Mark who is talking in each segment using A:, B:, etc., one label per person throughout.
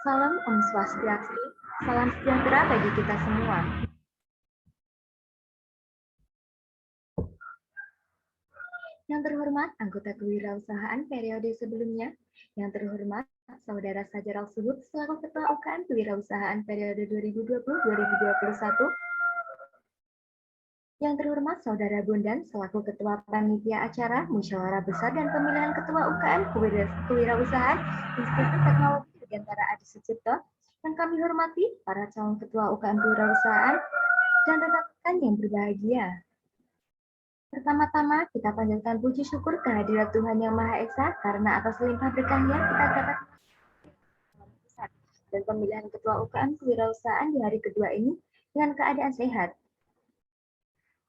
A: Salam Om Swastiastu, salam sejahtera bagi kita semua. Yang terhormat anggota kewirausahaan periode sebelumnya, yang terhormat Saudara Sajar Al-Suhud selaku Ketua UKM Kewirausahaan periode 2020-2021, yang terhormat Saudara Bondan selaku Ketua Panitia Acara Musyawarah Besar dan Pemilihan Ketua UKM Kewirausahaan Institut Teknologi Dirgantara Adi Sucipto, yang kami hormati para calon Ketua UKM Kewirausahaan dan rekan-rekan yang berbahagia. Pertama-tama kita panjatkan puji syukur kehadirat Tuhan Yang Maha Esa karena atas limpah berkahnya kita dapat dan pemilihan Ketua UKM Kewirausahaan di hari kedua ini dengan keadaan sehat.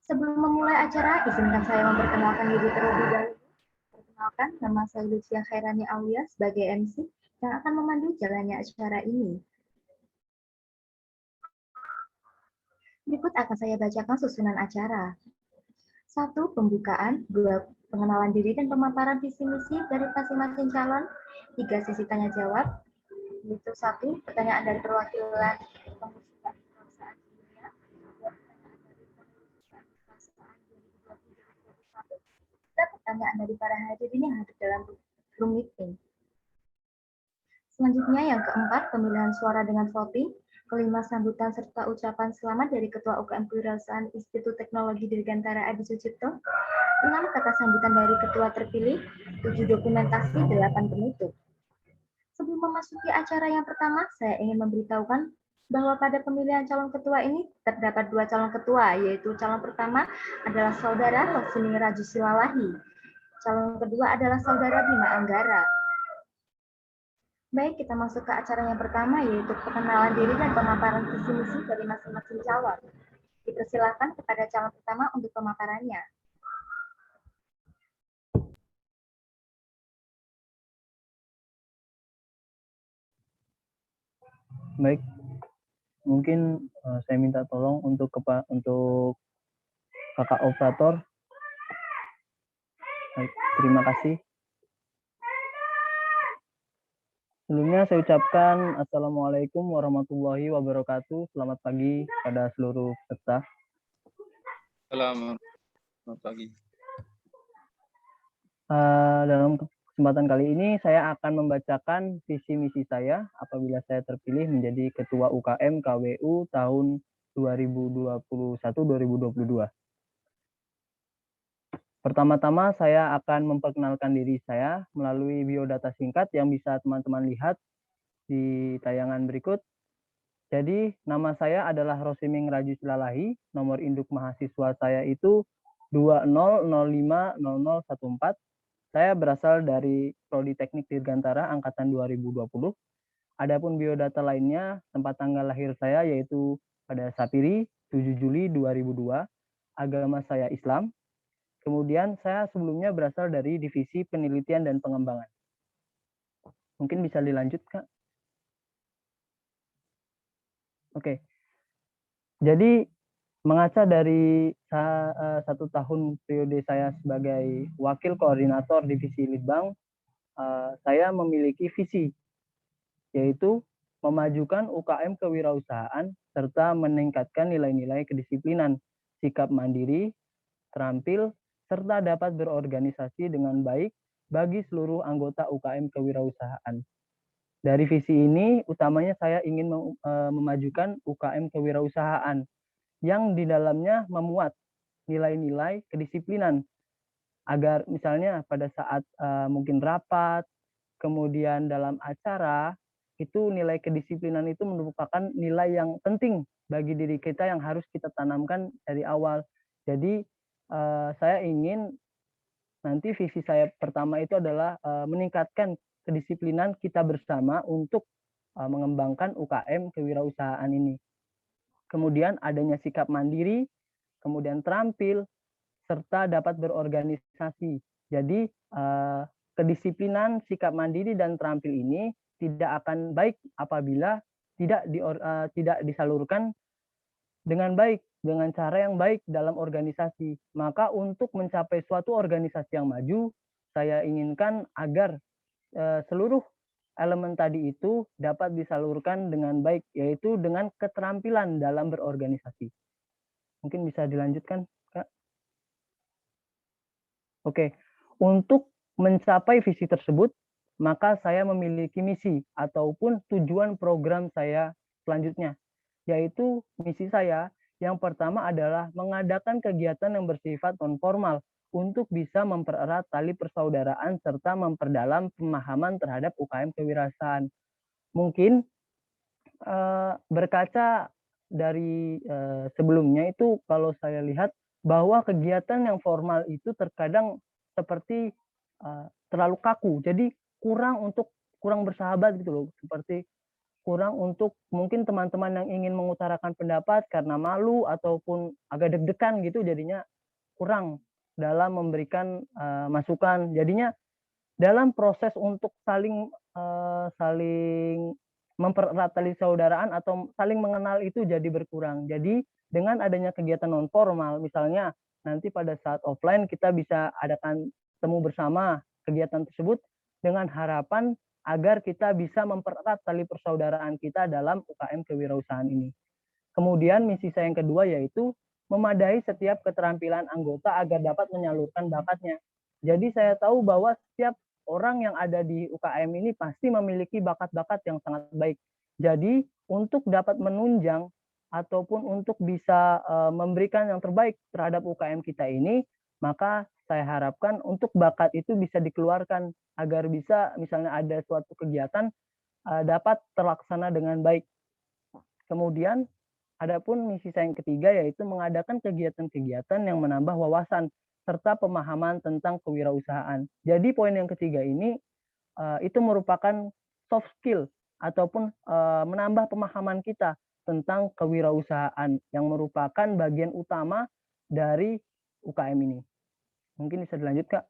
A: Sebelum memulai acara, izinkan saya memperkenalkan diri terlebih dahulu. Perkenalkan, nama saya Lucia Khairani Aulia sebagai MC yang akan memandu jalannya acara ini. Berikut akan saya bacakan susunan acara. 1. Pembukaan, 2. Pengenalan diri dan pemaparan visi misi dari masing-masing calon, 3. Sesi tanya jawab, yaitu 1. Pertanyaan dari perwakilan pengusaha perusahaan dunia, 2. Pertanyaan dari para hadirin yang hadir dalam room meeting. Selanjutnya yang keempat, pemilihan suara dengan voting. Kelima, sambutan serta ucapan selamat dari Ketua UKM Kewirausahaan Institut Teknologi Dirgantara Adi Sucipto. 6. Kata sambutan dari ketua terpilih. 7. Dokumentasi. 8. Penutup. Sebelum memasuki acara yang pertama, saya ingin memberitahukan bahwa pada pemilihan calon ketua ini terdapat 2 calon ketua, yaitu calon pertama adalah Saudara Rosini Rajusilalahi. Calon kedua adalah Saudara Bima Anggara. Baik, kita masuk ke acara yang pertama, yaitu perkenalan diri dan pemaparan visi misi dari masing-masing calon. Dipersilakan kepada calon pertama untuk pemaparannya.
B: Baik, mungkin saya minta tolong untuk kakak operator. Baik, terima kasih. Sebelumnya saya ucapkan Assalamualaikum warahmatullahi wabarakatuh. Selamat pagi pada seluruh peserta.
C: Selamat pagi.
B: Dalam kesempatan kali ini saya akan membacakan visi misi saya apabila saya terpilih menjadi Ketua UKM KWU tahun 2021-2022. Pertama-tama saya akan memperkenalkan diri saya melalui biodata singkat yang bisa teman-teman lihat di tayangan berikut. Jadi nama saya adalah Rosiming Rajusilalahi, nomor induk mahasiswa saya itu 20050014. Saya berasal dari Prodi Teknik Dirgantara angkatan 2020. Adapun biodata lainnya, tempat tanggal lahir saya yaitu pada Sapiri 7 Juli 2002, agama saya Islam. Kemudian saya sebelumnya berasal dari Divisi Penelitian dan Pengembangan. Mungkin bisa dilanjut, Kak? Oke. Jadi mengaca dari 1 tahun periode saya sebagai Wakil Koordinator Divisi Litbang, saya memiliki visi, yaitu memajukan UKM kewirausahaan serta meningkatkan nilai-nilai kedisiplinan, sikap mandiri, terampil, serta dapat berorganisasi dengan baik bagi seluruh anggota UKM kewirausahaan. Dari visi ini, utamanya saya ingin memajukan UKM kewirausahaan yang di dalamnya memuat nilai-nilai kedisiplinan, agar misalnya pada saat mungkin rapat, kemudian dalam acara, itu nilai kedisiplinan itu merupakan nilai yang penting bagi diri kita yang harus kita tanamkan dari awal. Jadi saya ingin nanti visi saya pertama itu adalah meningkatkan kedisiplinan kita bersama untuk mengembangkan UKM kewirausahaan ini. Kemudian adanya sikap mandiri, kemudian terampil, serta dapat berorganisasi. Jadi kedisiplinan, sikap mandiri, dan terampil ini tidak akan baik apabila tidak disalurkan dengan baik, dengan cara yang baik dalam organisasi. Maka untuk mencapai suatu organisasi yang maju, saya inginkan agar seluruh elemen tadi itu dapat disalurkan dengan baik, yaitu dengan keterampilan dalam berorganisasi. Mungkin bisa dilanjutkan, Kak? Oke, untuk mencapai visi tersebut, maka saya memiliki misi ataupun tujuan program saya selanjutnya, yaitu misi saya yang pertama adalah mengadakan kegiatan yang bersifat non-formal untuk bisa mempererat tali persaudaraan serta memperdalam pemahaman terhadap UKM kewirausahaan. Mungkin berkaca dari sebelumnya itu kalau saya lihat bahwa kegiatan yang formal itu terkadang seperti terlalu kaku, jadi kurang bersahabat gitu loh, seperti kurang untuk mungkin teman-teman yang ingin mengutarakan pendapat karena malu ataupun agak deg-degan gitu, jadinya kurang dalam memberikan masukan. Jadinya dalam proses untuk saling mempererat tali persaudaraan atau saling mengenal itu jadi berkurang. Jadi dengan adanya kegiatan non formal, misalnya nanti pada saat offline kita bisa adakan temu bersama kegiatan tersebut dengan harapan agar kita bisa mempererat tali persaudaraan kita dalam UKM kewirausahaan ini. Kemudian misi saya yang kedua yaitu memadai setiap keterampilan anggota agar dapat menyalurkan bakatnya. Jadi saya tahu bahwa setiap orang yang ada di UKM ini pasti memiliki bakat-bakat yang sangat baik. Jadi untuk dapat menunjang ataupun untuk bisa memberikan yang terbaik terhadap UKM kita ini, maka saya harapkan untuk bakat itu bisa dikeluarkan agar bisa misalnya ada suatu kegiatan dapat terlaksana dengan baik. Kemudian adapun misi saya yang ketiga yaitu mengadakan kegiatan-kegiatan yang menambah wawasan serta pemahaman tentang kewirausahaan. Jadi poin yang ketiga ini itu merupakan soft skill ataupun menambah pemahaman kita tentang kewirausahaan yang merupakan bagian utama dari UKM ini. Mungkin bisa dilanjut, Kak.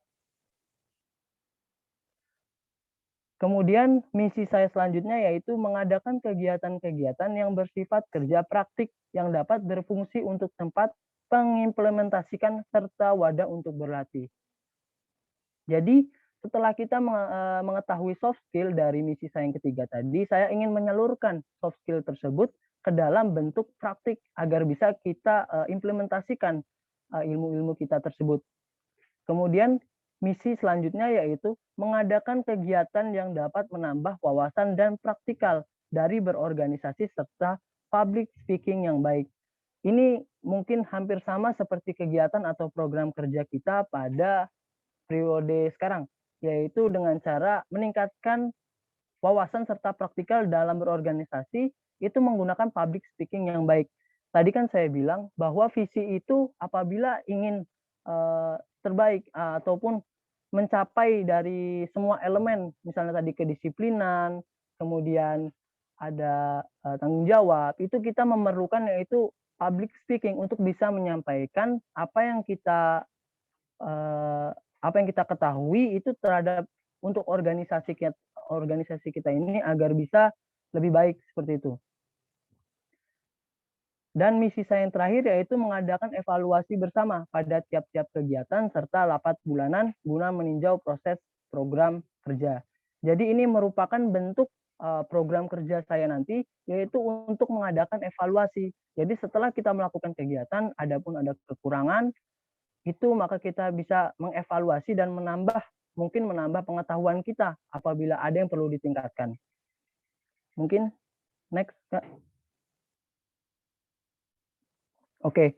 B: Kemudian misi saya selanjutnya yaitu mengadakan kegiatan-kegiatan yang bersifat kerja praktik yang dapat berfungsi untuk tempat mengimplementasikan serta wadah untuk berlatih. Jadi setelah kita mengetahui soft skill dari misi saya yang ketiga tadi, saya ingin menyalurkan soft skill tersebut ke dalam bentuk praktik agar bisa kita implementasikan ilmu-ilmu kita tersebut. Kemudian misi selanjutnya yaitu mengadakan kegiatan yang dapat menambah wawasan dan praktikal dari berorganisasi serta public speaking yang baik. Ini mungkin hampir sama seperti kegiatan atau program kerja kita pada periode sekarang, yaitu dengan cara meningkatkan wawasan serta praktikal dalam berorganisasi itu menggunakan public speaking yang baik. Tadi kan saya bilang bahwa visi itu apabila ingin terbaik ataupun mencapai dari semua elemen, misalnya tadi kedisiplinan, kemudian ada tanggung jawab, itu kita memerlukan yaitu public speaking untuk bisa menyampaikan apa yang kita ketahui itu terhadap untuk organisasi kita ini agar bisa lebih baik seperti itu. Dan misi saya yang terakhir yaitu mengadakan evaluasi bersama pada tiap-tiap kegiatan serta rapat bulanan guna meninjau proses program kerja. Jadi ini merupakan bentuk program kerja saya nanti yaitu untuk mengadakan evaluasi. Jadi setelah kita melakukan kegiatan, adapun ada kekurangan, itu maka kita bisa mengevaluasi dan mungkin menambah pengetahuan kita apabila ada yang perlu ditingkatkan. Mungkin next, Kak. Oke,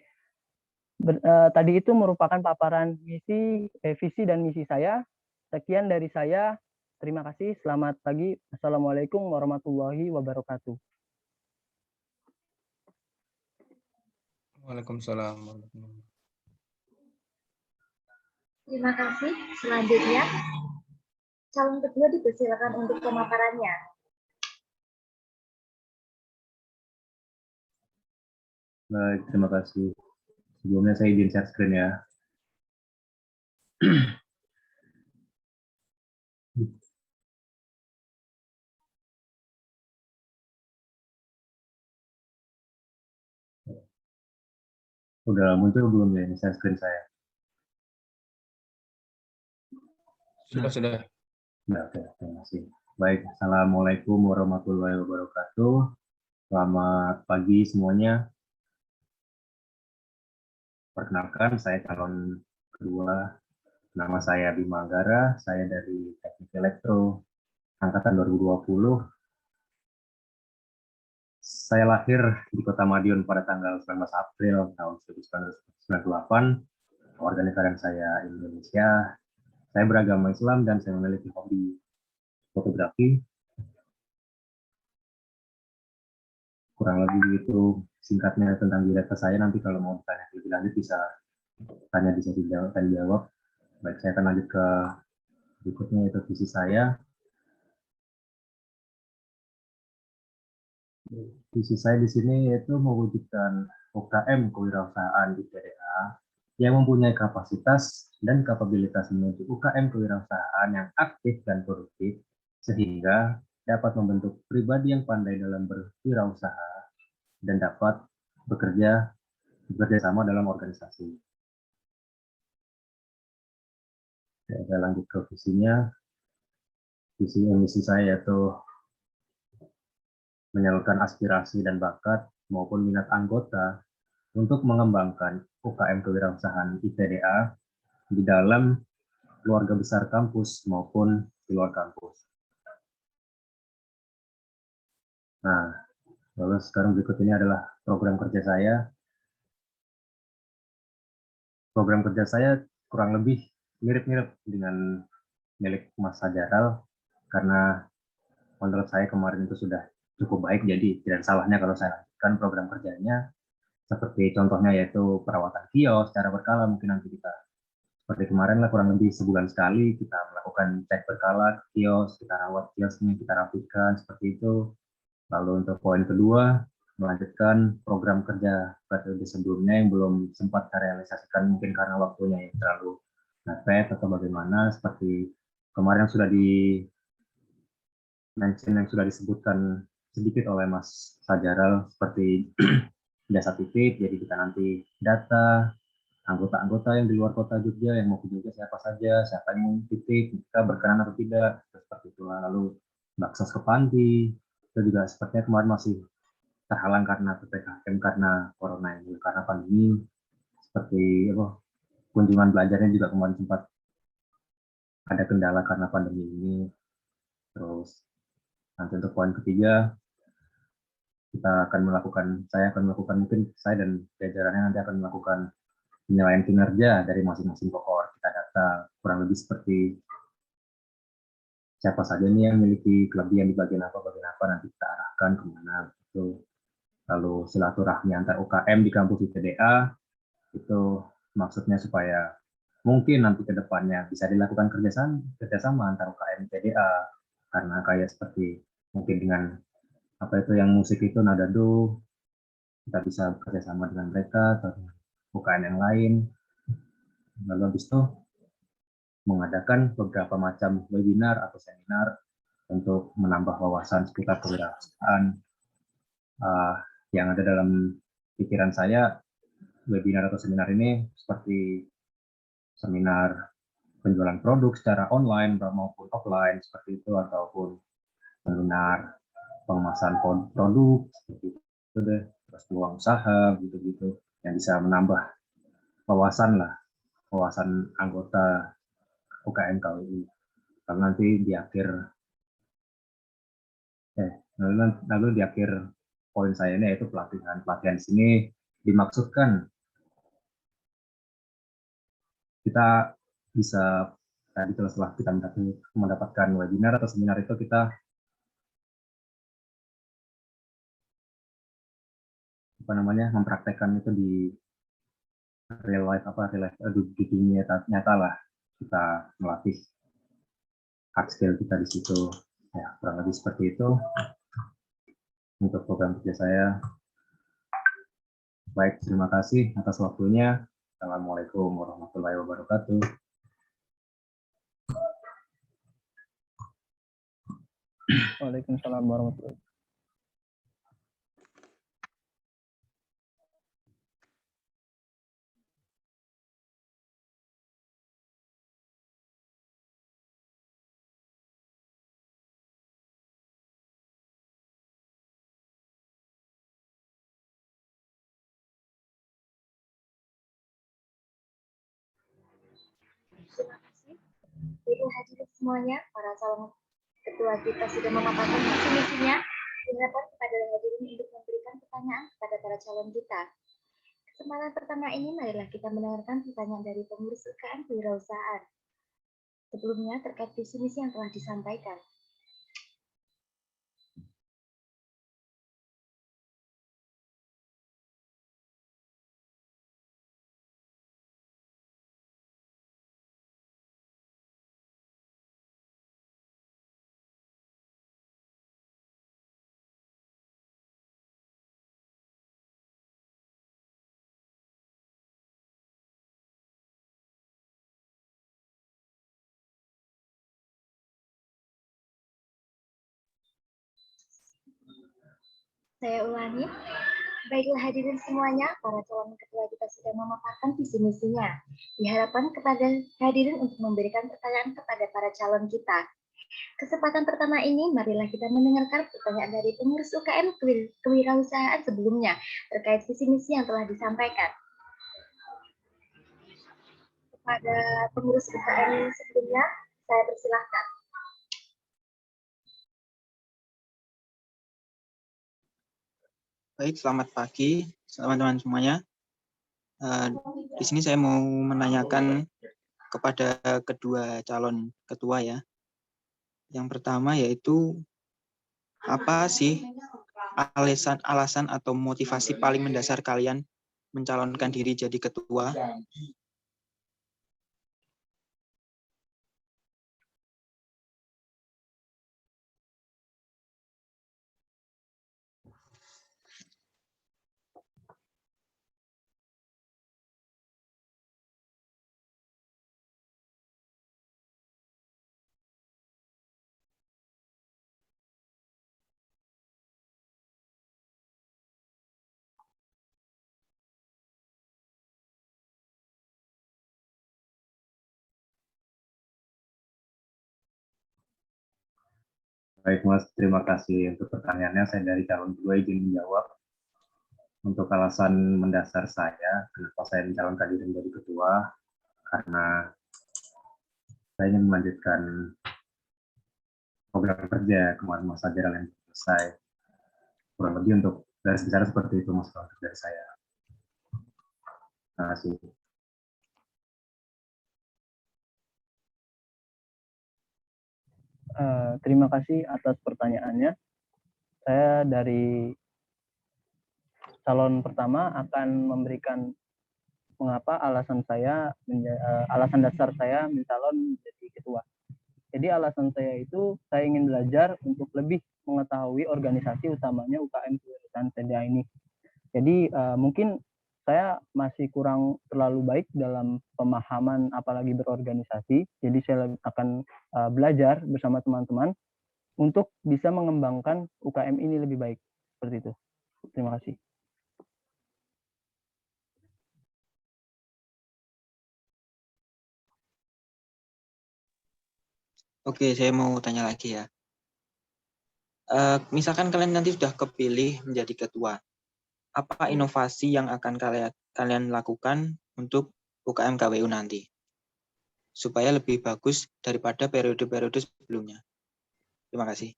B: tadi itu merupakan paparan visi dan misi saya. Sekian dari saya. Terima kasih. Selamat pagi. Assalamualaikum warahmatullahi wabarakatuh.
C: Waalaikumsalam.
A: Terima kasih. Selanjutnya, calon kedua dipersilakan untuk pemaparannya.
D: Baik, terima kasih. Sebelumnya saya izin share screen ya. Udah muncul belum ya share screen saya?
C: Sudah.
D: Nah, oke, terima kasih. Baik, Assalamualaikum warahmatullahi wabarakatuh. Selamat pagi semuanya. Perkenalkan, saya calon kedua. Nama saya Bima Anggara, saya dari Teknik Elektro, Angkatan 2020. Saya lahir di Kota Madiun pada tanggal 19 April tahun 1998. Warga negara saya Indonesia. Saya beragama Islam dan saya memiliki hobi fotografi. Kurang lebih itu singkatnya tentang diri saya. Nanti kalau mau tanya lebih lanjut bisa tanya di sesi tanya jawab. Baik, saya akan lanjut ke berikutnya, itu visi saya. Visi saya di sini yaitu mewujudkan UKM kewirausahaan di PDA yang mempunyai kapasitas dan kapabilitas menuju UKM kewirausahaan yang aktif dan produktif, sehingga dapat membentuk pribadi yang pandai dalam berwirausaha dan dapat bekerja sama dalam organisasi. Saya lanjut ke visinya. Visi misi saya yaitu menyalurkan aspirasi dan bakat maupun minat anggota untuk mengembangkan UKM kewirausahaan IPDA di dalam keluarga besar kampus maupun di luar kampus. Nah, lalu sekarang berikut ini adalah program kerja saya. Program kerja saya kurang lebih mirip-mirip dengan milik Mas Sajaral, karena menurut saya kemarin itu sudah cukup baik, jadi tidak salahnya kalau saya lanjutkan program kerjanya. Seperti contohnya yaitu perawatan kios secara berkala, mungkin nanti kita seperti kemarin lah, kurang lebih sebulan sekali kita melakukan cek berkala kios, kita rawat kiosnya, kita rapikan seperti itu. Lalu untuk poin kedua, melanjutkan program kerja periode sebelumnya yang belum sempat terrealisasikan mungkin karena waktunya yang terlalu mepet atau bagaimana, seperti kemarin yang sudah yang sudah disebutkan sedikit oleh Mas Sajaral, seperti jasa titip. Jadi kita nanti data anggota-anggota yang di luar kota Jogja yang mau ke Jogja siapa saja, siapa yang mau titip, kita berkenan atau tidak, seperti itulah. Lalu baksos ke panti itu juga sepertinya kemarin masih terhalang karena PPKM, karena corona ini, karena pandemi. Seperti kunjungan belajarnya juga kemarin sempat ada kendala karena pandemi ini. Terus nanti untuk poin ketiga, saya akan melakukan, mungkin saya dan jajarannya nanti akan melakukan penilaian kinerja dari masing-masing cohort. Kita data kurang lebih seperti siapa saja nih yang memiliki kelebihan di bagian apa, nanti kita arahkan kemana itu. Lalu silaturahmi antar UKM di kampus IPDA itu maksudnya supaya mungkin nanti ke depannya bisa dilakukan kerjasama antar UKM IPDA, karena kayak seperti mungkin dengan apa itu yang musik itu Nadado, kita bisa kerjasama dengan mereka atau dengan UKM yang lain. Lalu habis itu mengadakan beberapa macam webinar atau seminar untuk menambah wawasan seputar kewirausahaan. Yang ada dalam pikiran saya, webinar atau seminar ini seperti seminar penjualan produk secara online maupun offline seperti itu, ataupun seminar pengemasan produk seperti itu deh, terus peluang usaha gitu-gitu yang bisa menambah wawasan anggota UKM KWI. Lalu nanti di akhir lalu di akhir poin saya ini yaitu pelatihan di sini dimaksudkan kita bisa tadi setelah kita mendapatkan webinar atau seminar itu kita mempraktekkan itu di real life di dunia nyata lah, kita melatih hard skill kita di situ. Ya, kurang lebih seperti itu untuk program kerja saya. Baik, terima kasih atas waktunya. Assalamualaikum warahmatullahi wabarakatuh.
B: Waalaikumsalam warahmatullahi wabarakatuh.
A: Baiklah hadirin semuanya, para calon ketua kita sudah memaparkan visi misinya. Diharapkan kepada hadirin untuk memberikan pertanyaan kepada para calon kita. Kesempatan pertama ini, marilah kita mendengarkan pertanyaan dari pengurus UKM Kewirausahaan. Sebelumnya terkait visi misi yang telah disampaikan. Saya ulangi. Baiklah hadirin semuanya, para calon ketua kita sudah memaparkan visi misinya. Diharapkan kepada hadirin untuk memberikan pertanyaan kepada para calon kita. Kesempatan pertama ini, marilah kita mendengarkan pertanyaan dari pengurus UKM Kewirausahaan sebelumnya terkait visi misi yang telah disampaikan. Kepada pengurus UKM sebelumnya, saya persilahkan.
E: Baik, selamat pagi teman-teman semuanya. Di sini saya mau menanyakan kepada kedua calon ketua ya. Yang pertama yaitu apa sih alasan atau motivasi paling mendasar kalian mencalonkan diri jadi ketua?
D: Baik Mas, terima kasih untuk pertanyaannya. Saya dari calon kedua izin menjawab. Untuk alasan mendasar saya, kenapa saya mencalonkan diri menjadi ketua, karena saya ingin melanjutkan program kerja kemarin masa ajaran yang selesai. Kurang lebih untuk garis besar seperti itu Mas untuk dari saya. Terima kasih.
B: Terima kasih atas pertanyaannya. Saya dari calon pertama akan memberikan mengapa alasan dasar saya mencalon menjadi ketua. Jadi alasan saya itu saya ingin belajar untuk lebih mengetahui organisasi utamanya UKM Kewirausahaan TDA ini. Jadi mungkin saya masih kurang terlalu baik dalam pemahaman apalagi berorganisasi. Jadi saya akan belajar bersama teman-teman untuk bisa mengembangkan UKM ini lebih baik. Seperti itu. Terima kasih.
E: Oke, saya mau tanya lagi ya. Misalkan kalian nanti sudah kepilih menjadi ketua, apa inovasi yang akan kalian lakukan untuk UKM KWU nanti supaya lebih bagus daripada periode-periode sebelumnya? Terima kasih.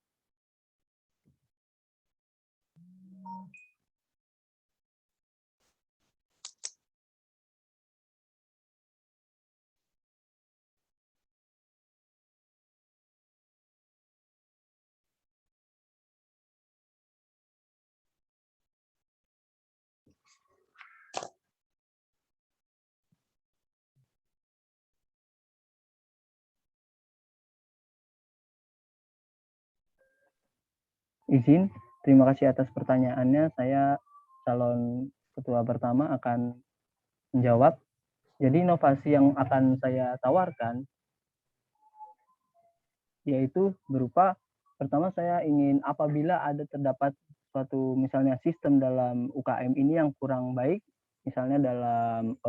B: Izin, terima kasih atas pertanyaannya. Saya calon ketua pertama akan menjawab. Jadi inovasi yang akan saya tawarkan yaitu berupa pertama saya ingin apabila terdapat suatu misalnya sistem dalam UKM ini yang kurang baik, misalnya dalam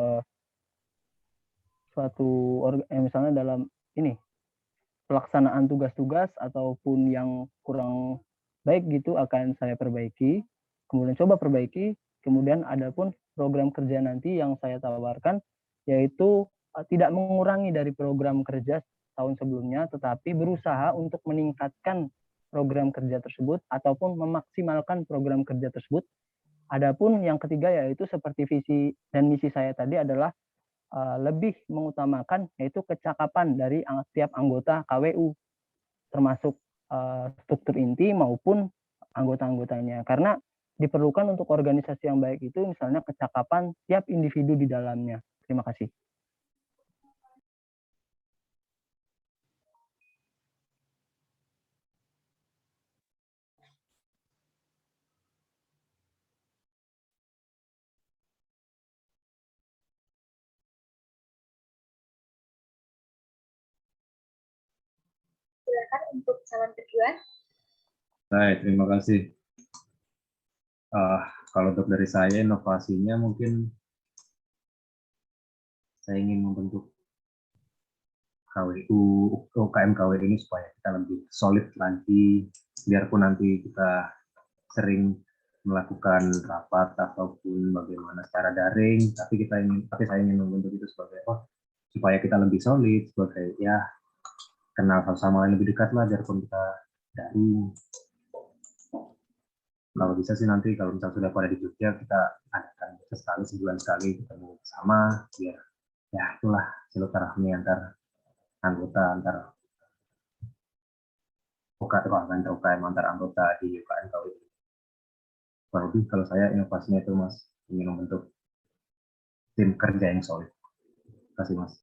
B: misalnya dalam ini pelaksanaan tugas-tugas ataupun yang kurang baik gitu akan saya perbaiki, kemudian coba perbaiki, kemudian ada pun program kerja nanti yang saya tawarkan yaitu tidak mengurangi dari program kerja tahun sebelumnya, tetapi berusaha untuk meningkatkan program kerja tersebut ataupun memaksimalkan program kerja tersebut. Adapun yang ketiga yaitu seperti visi dan misi saya tadi adalah lebih mengutamakan yaitu kecakapan dari setiap anggota KWU, termasuk struktur inti maupun anggota-anggotanya. Karena diperlukan untuk organisasi yang baik itu misalnya kecakapan tiap individu di dalamnya. Terima kasih.
A: Silakan untuk calon kedua.
D: Baik, terima kasih. Kalau untuk dari saya, inovasinya mungkin saya ingin membentuk KWU, UKM KWU ini supaya kita lebih solid lagi, biarpun nanti kita sering melakukan rapat ataupun bagaimana secara daring, tapi saya ingin membentuk itu sebagai supaya kita lebih solid, sebagai ya kenal sama lain lebih dekat lah, biarpun kita daring. Kalau bisa sih nanti kalau misalnya sudah pada di Jogja, kita adakan sebulan sekali ketemu bersama, biar ya itulah silaturahmi antar anggota, antar UKM antar anggota di UKM KWU. Kurang lebih kalau saya inovasinya itu Mas, ingin membentuk tim kerja yang solid. Terima kasih Mas.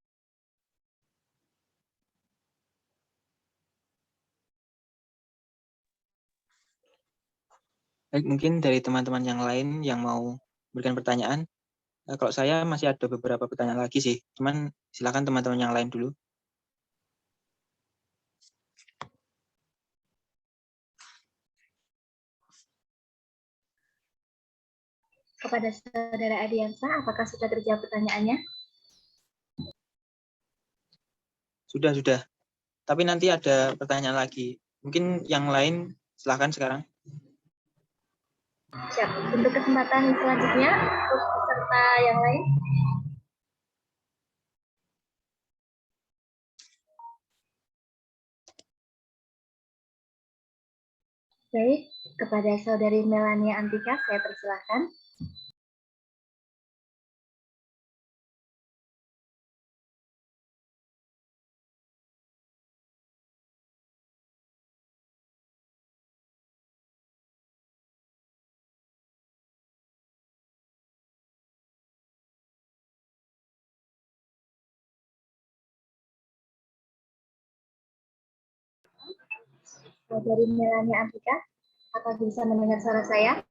E: Baik, mungkin dari teman-teman yang lain yang mau berikan pertanyaan. Kalau saya masih ada beberapa pertanyaan lagi sih, cuman silakan teman-teman yang lain dulu.
A: Kepada Saudara Adiansa, apakah sudah terjawab pertanyaannya?
E: Sudah. Tapi nanti ada pertanyaan lagi. Mungkin yang lain silakan sekarang.
A: Siap. Untuk kesempatan selanjutnya, untuk peserta yang lain. Baik, kepada Saudari Melania Antika, saya persilahkan. Saudari Melania Antika, apakah bisa mendengar suara saya?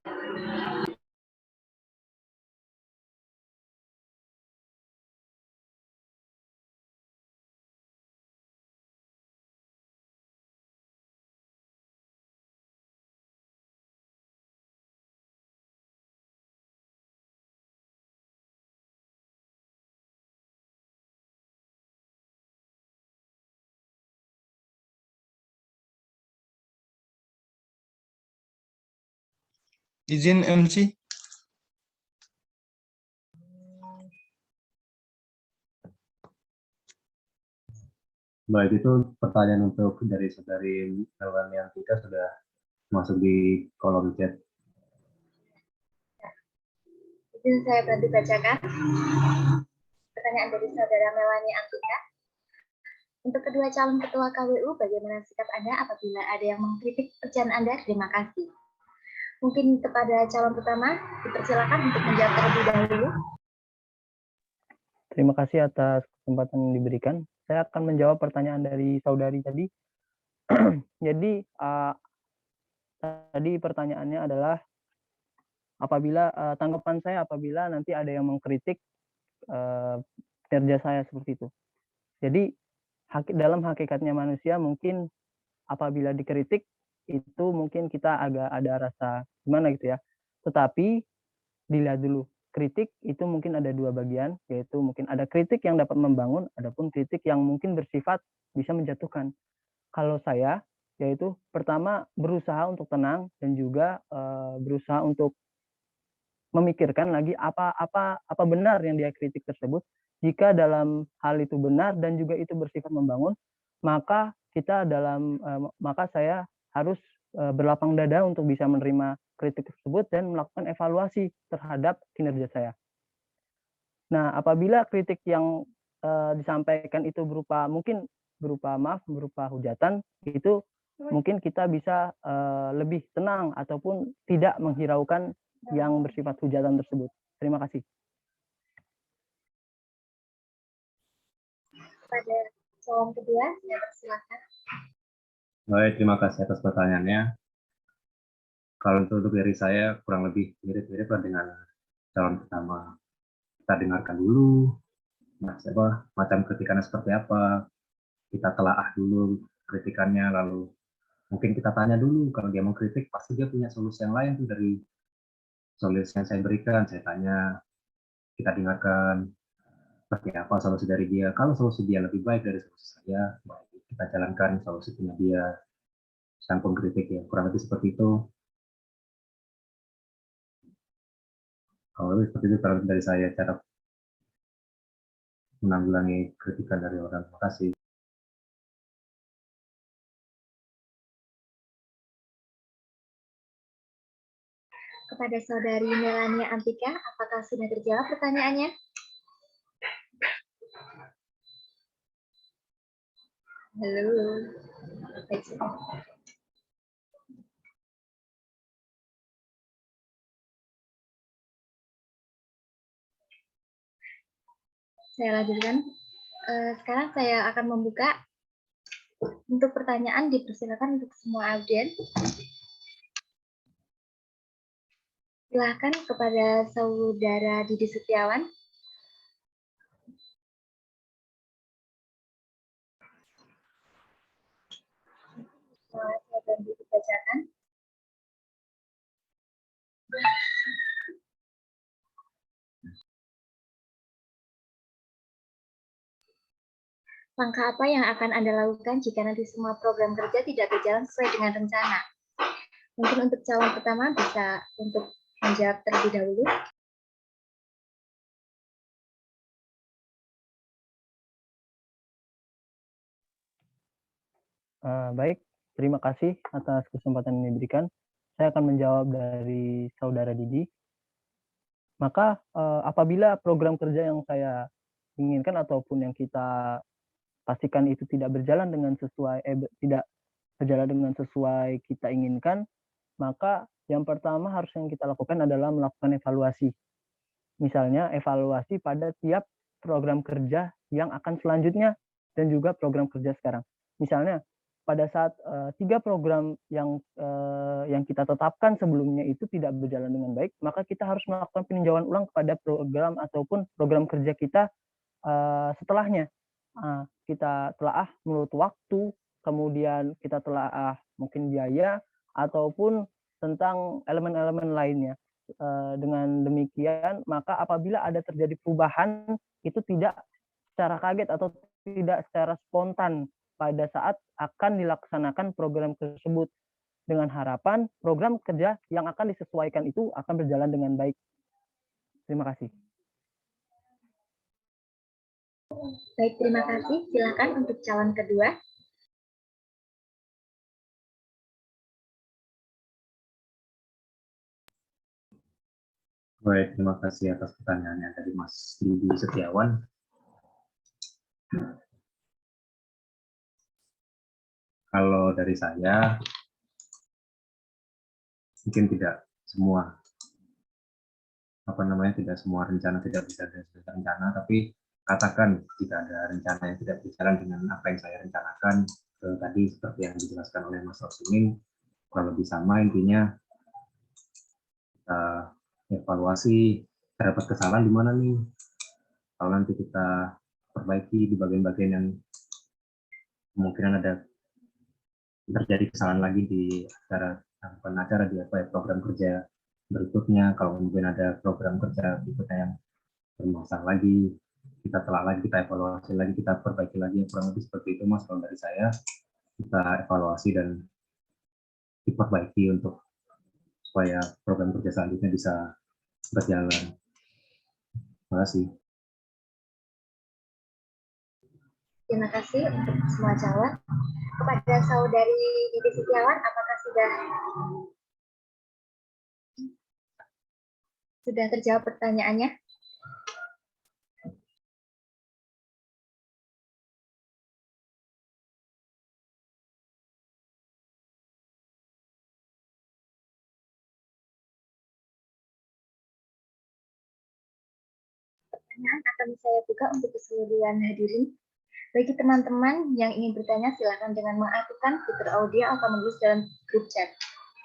F: Izin MC.
D: Baik, itu pertanyaan untuk dari Saudari Melania Antika sudah masuk di kolom chat.
A: Izin saya bantu bacakan. Pertanyaan dari Saudara Melania Antika. Untuk kedua calon ketua KWU, bagaimana sikap Anda apabila ada yang mengkritik kerjaan Anda? Terima kasih. Mungkin kepada calon pertama, dipersilakan untuk menjawab terlebih dahulu.
B: Terima kasih atas kesempatan yang diberikan. Saya akan menjawab pertanyaan dari saudari tadi. Jadi tadi pertanyaannya adalah tanggapan saya apabila nanti ada yang mengkritik kerja saya seperti itu. Jadi dalam hakikatnya manusia mungkin apabila dikritik itu mungkin kita agak ada rasa gimana gitu ya. Tetapi dilihat dulu, kritik itu mungkin ada dua bagian, yaitu mungkin ada kritik yang dapat membangun, adapun kritik yang mungkin bersifat bisa menjatuhkan. Kalau saya, yaitu pertama berusaha untuk tenang dan juga berusaha untuk memikirkan lagi apa benar yang dia kritik tersebut. Jika dalam hal itu benar dan juga itu bersifat membangun, maka maka saya harus berlapang dada untuk bisa menerima kritik tersebut dan melakukan evaluasi terhadap kinerja saya. Nah, apabila kritik yang disampaikan itu berupa hujatan, itu mungkin kita bisa lebih tenang ataupun tidak menghiraukan yang bersifat hujatan tersebut. Terima kasih.
A: Pada calon kedua, saya persilakan.
D: Baik, terima kasih atas pertanyaannya. Kalau untuk dari saya kurang lebih mirip-mirip dengan calon pertama. Kita dengarkan dulu, macam kritikannya seperti apa. Kita telaah dulu kritikannya, lalu mungkin kita tanya dulu. Kalau dia mau kritik, pasti dia punya solusi yang lain tuh dari solusi yang saya berikan. Saya tanya, kita dengarkan seperti apa solusi dari dia. Kalau solusi dia lebih baik dari solusi saya, kita jalankan solusi punya dia. Tanpa kritik ya, kurang lebih seperti itu. Kalau lebih seperti itu kalau dari saya cara menanggulangi kritikan dari orang. Terima kasih.
A: Kepada Saudari Melania Antika, apakah sudah terjawab pertanyaannya? Halo. Baik, sudah. Saya lanjutkan. Sekarang saya akan membuka untuk pertanyaan, dipersilakan untuk semua audien. Silakan kepada Saudara Didi Setiawan. Saya bantu dibacakan. Langkah apa yang akan Anda lakukan jika nanti semua program kerja tidak berjalan sesuai dengan rencana? Mungkin untuk calon pertama bisa untuk menjawab terlebih dahulu.
B: Baik, terima kasih atas kesempatan yang diberikan. Saya akan menjawab dari Saudara Didi. Maka apabila program kerja yang saya inginkan ataupun yang kita pastikan itu tidak berjalan dengan sesuai kita inginkan, maka yang pertama yang kita lakukan adalah melakukan evaluasi. Misalnya evaluasi pada tiap program kerja yang akan selanjutnya dan juga program kerja sekarang. Misalnya pada saat 3 program yang kita tetapkan sebelumnya itu tidak berjalan dengan baik, maka kita harus melakukan peninjauan ulang kepada program ataupun program kerja kita setelahnya. Kita telaah menurut waktu, kemudian kita telaah mungkin biaya, ataupun tentang elemen-elemen lainnya. Dengan demikian, maka apabila ada terjadi perubahan, itu tidak secara kaget atau tidak secara spontan pada saat akan dilaksanakan program tersebut, dengan harapan program kerja yang akan disesuaikan itu akan berjalan dengan baik. Terima kasih.
A: Baik, terima kasih. Silakan untuk calon kedua.
D: Baik, terima kasih atas pertanyaannya dari Mas Didi Setiawan. Kalau dari saya, mungkin tidak semua tidak semua rencana tidak bisa rencana, tapi katakan jika ada rencana yang tidak berjalan dengan apa yang saya rencanakan, tadi seperti yang dijelaskan oleh Mas Rosmin, kurang lebih sama intinya. Kita evaluasi terdapat kesalahan di mana nih, kalau nanti kita perbaiki di bagian-bagian yang kemungkinan ada terjadi kesalahan lagi di acara di program kerja berikutnya. Kalau kemudian ada program kerja berikutnya yang bermasalah lagi, kita telah lagi, kita evaluasi lagi, kita perbaiki lagi. Kurang lebih seperti itu Mas. Kalau dari saya, kita evaluasi dan diperbaiki untuk supaya program kerja selanjutnya bisa berjalan. Terima kasih.
A: Terima kasih untuk semua calon. Kepada saudari Didi Setiawan, apakah sudah terjawab pertanyaannya? Pertanyaan akan saya buka untuk keseluruhan hadirin. Bagi teman-teman yang ingin bertanya, silakan dengan mengaktifkan fitur audio atau menulis dalam grup chat.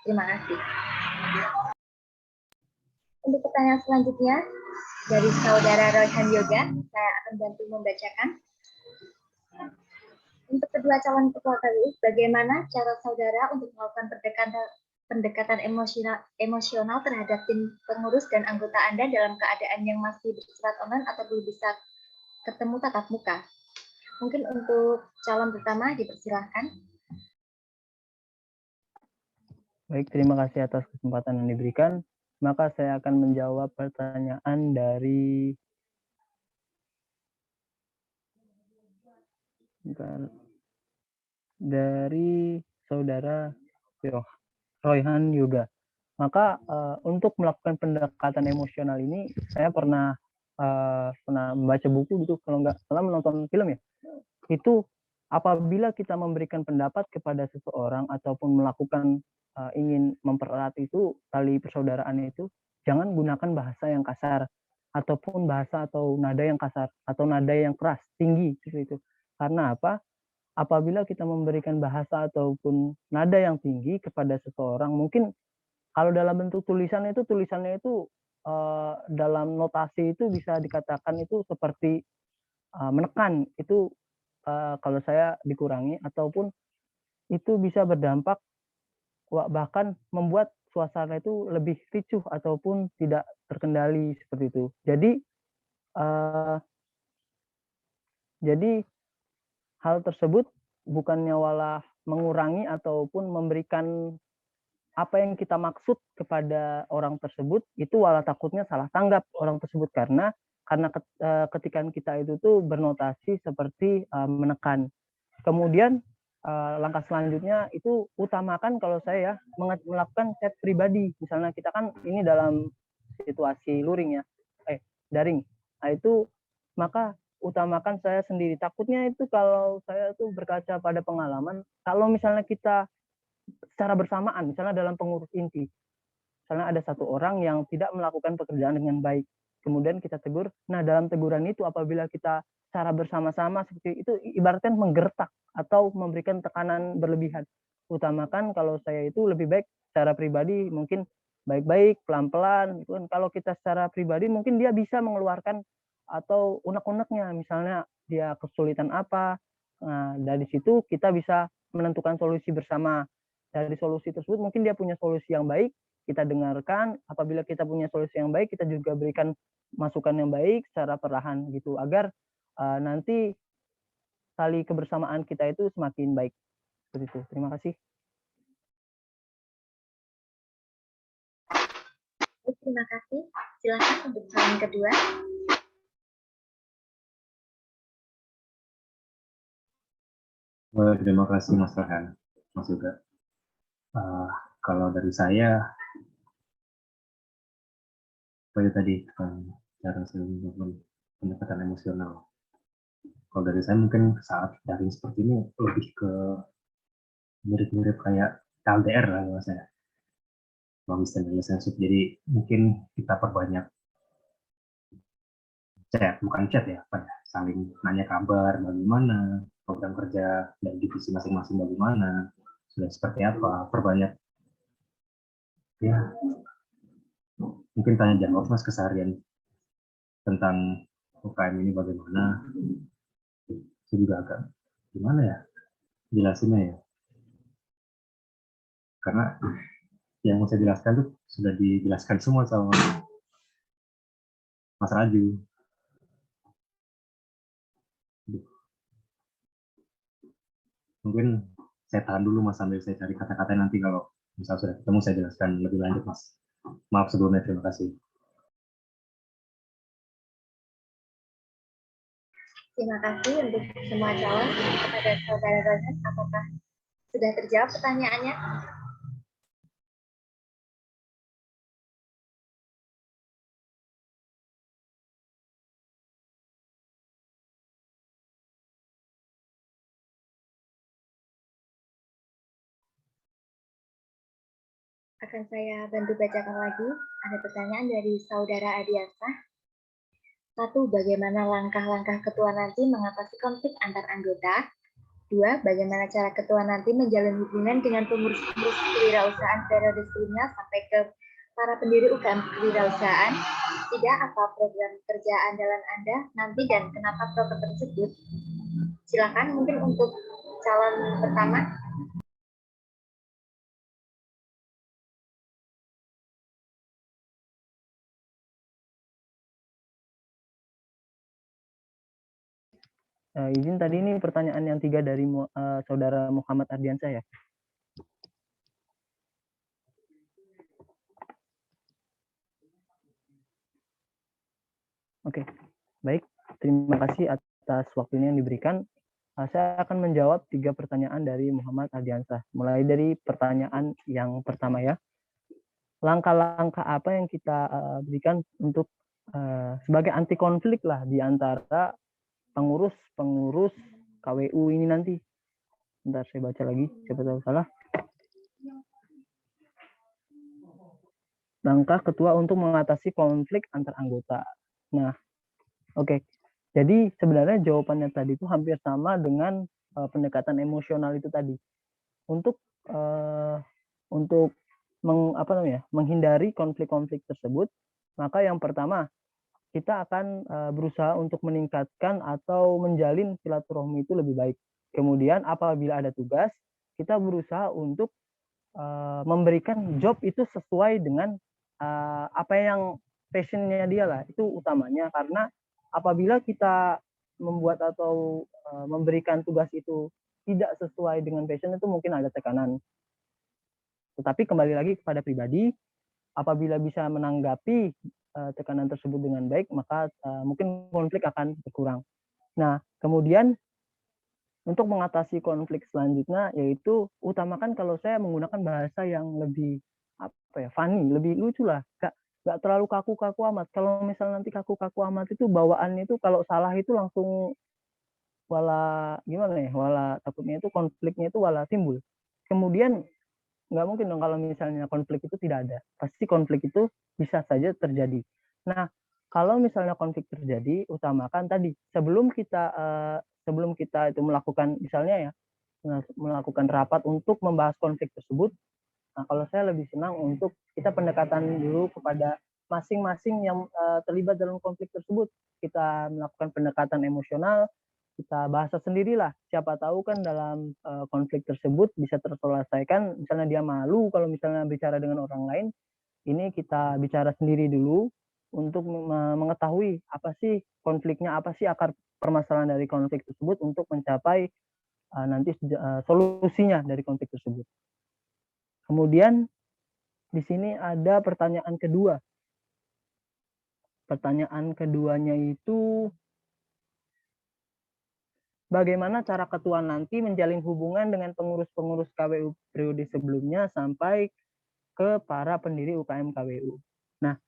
A: Terima kasih. Untuk pertanyaan selanjutnya, dari saudara Royhan Yoga, saya akan bantu membacakan. Untuk kedua calon ketua KPU, bagaimana cara saudara untuk melakukan pendekatan emosional terhadap tim pengurus dan anggota Anda dalam keadaan yang masih bersifat online atau belum bisa ketemu tatap muka? Mungkin untuk calon pertama dipersilahkan.
B: Baik, terima kasih atas kesempatan yang diberikan. Maka saya akan menjawab pertanyaan dari saudara Royhan Yoga. Maka untuk melakukan pendekatan emosional ini, saya pernah membaca buku gitu, kalau nggak salah menonton film ya. Itu apabila kita memberikan pendapat kepada seseorang ataupun melakukan ingin mempererat itu tali persaudaraan itu, jangan gunakan bahasa yang kasar ataupun bahasa atau nada yang kasar atau nada yang keras tinggi seperti itu. Karena apa? Apabila kita memberikan bahasa ataupun nada yang tinggi kepada seseorang, mungkin kalau dalam bentuk tulisannya itu dalam notasi itu bisa dikatakan itu seperti menekan, itu kalau saya dikurangi, ataupun itu bisa berdampak bahkan membuat suasana itu lebih ricuh ataupun tidak terkendali seperti itu. Jadi hal tersebut bukannya malah mengurangi ataupun memberikan apa yang kita maksud kepada orang tersebut, itu malah takutnya salah tanggap orang tersebut karena ketika kita itu tuh bernotasi seperti menekan. Kemudian langkah selanjutnya itu utamakan kalau saya melakukan chat pribadi. Misalnya kita kan ini dalam situasi luring ya, daring. Nah itu maka utamakan saya sendiri. Takutnya itu kalau saya tuh berkaca pada pengalaman, kalau misalnya kita secara bersamaan, misalnya dalam pengurus inti, misalnya ada satu orang yang tidak melakukan pekerjaan dengan baik, kemudian kita tegur. Nah dalam teguran itu apabila kita secara bersama-sama seperti itu, ibaratkan menggertak atau memberikan tekanan berlebihan. Utamakan kalau saya itu lebih baik secara pribadi, mungkin baik-baik, pelan-pelan. Kalau kita secara pribadi mungkin dia bisa mengeluarkan atau unek-uneknya, misalnya dia kesulitan apa. Nah dari situ kita bisa menentukan solusi bersama. Dari solusi tersebut mungkin dia punya solusi yang baik, kita dengarkan. Apabila kita punya solusi yang baik, kita juga berikan masukan yang baik secara perlahan gitu, agar nanti tali kebersamaan kita itu semakin baik. Seperti itu. Terima kasih.
A: Terima kasih. Silakan untuk calon kedua.
D: Terima kasih Mas Farhan, Mas Yoga. Kalau dari saya, tadi cara saya melakukan pendekatan emosional. Kalau dari saya mungkin saat daring seperti ini lebih ke mirip-mirip kayak LDR lah ya saya, long distance relationship. Jadi mungkin kita perbanyak chat, bukan chat ya, saling nanya kabar, bagaimana program kerja dan divisi masing-masing, bagaimana, sudah seperti apa, perbanyak ya mungkin tanya jawab Mas keseharian tentang UKM ini bagaimana. Itu juga agak gimana ya jelasinnya ya, karena yang mau saya jelaskan tuh sudah dijelaskan semua sama Mas Raju. Mungkin saya tahan dulu Mas sambil saya cari kata-kata, nanti kalau misal sudah ketemu saya jelaskan lebih lanjut Mas. Maaf sebelumnya, terima kasih.
A: Terima kasih untuk semua calon. Kepada saudara Rones, apakah sudah terjawab pertanyaannya? Akan saya bantu bacakan lagi. Ada pertanyaan dari saudara Adiasa. 1. Bagaimana langkah-langkah ketua nanti mengatasi konflik antar anggota? 2. Bagaimana cara ketua nanti menjalin hubungan dengan pengurus-pengurus kewirausahaan periode sebelumnya sampai ke para pendiri UKM kewirausahaan? 3. Apa program kerja andalan Anda nanti dan kenapa program tersebut? Silakan mungkin untuk calon pertama.
B: Izin tadi ini pertanyaan yang 3 dari saudara Muhammad Ardiansyah ya. Oke, baik. Terima kasih atas waktunya yang diberikan. Saya akan menjawab 3 pertanyaan dari Muhammad Ardiansyah. Mulai dari pertanyaan yang pertama ya. Langkah-langkah apa yang kita berikan untuk sebagai anti konflik lah di antara pengurus KWU ini nanti. Bentar saya baca lagi, siapa tahu salah. Langkah ketua untuk mengatasi konflik antar anggota. Nah, oke. Jadi sebenarnya jawabannya tadi itu hampir sama dengan pendekatan emosional itu tadi. Untuk menghindari konflik-konflik tersebut, maka yang pertama kita akan berusaha untuk meningkatkan atau menjalin silaturahmi itu lebih baik. Kemudian apabila ada tugas, kita berusaha untuk memberikan job itu sesuai dengan apa yang passionnya dia lah. Itu utamanya, karena apabila kita membuat atau memberikan tugas itu tidak sesuai dengan passion, itu mungkin ada tekanan. Tetapi kembali lagi kepada pribadi, apabila bisa menanggapi tekanan tersebut dengan baik, maka mungkin konflik akan berkurang. Nah, kemudian untuk mengatasi konflik selanjutnya, yaitu utamakan kalau saya menggunakan bahasa yang lebih funny, lebih lucu lah, nggak terlalu kaku-kaku amat. Kalau misal nanti kaku-kaku amat itu bawaannya itu kalau salah itu langsung wala gimana ya, wala takutnya itu konfliknya itu wala timbul. Kemudian nggak mungkin dong kalau misalnya konflik itu tidak ada. Pasti konflik itu bisa saja terjadi. Nah, kalau misalnya konflik terjadi, utamakan tadi sebelum kita itu melakukan misalnya ya melakukan rapat untuk membahas konflik tersebut. Nah, kalau saya lebih senang untuk kita pendekatan dulu kepada masing-masing yang terlibat dalam konflik tersebut. Kita melakukan pendekatan emosional, kita bahasa sendirilah. Siapa tahu kan dalam konflik tersebut bisa terselesaikan. Misalnya dia malu kalau misalnya bicara dengan orang lain, ini kita bicara sendiri dulu untuk mengetahui apa sih konfliknya, apa sih akar permasalahan dari konflik tersebut untuk mencapai nanti solusinya dari konflik tersebut. Kemudian di sini ada pertanyaan kedua. Pertanyaan keduanya itu bagaimana cara ketua nanti menjalin hubungan dengan pengurus-pengurus KWU periode sebelumnya sampai ke para pendiri UKM KWU. Nah,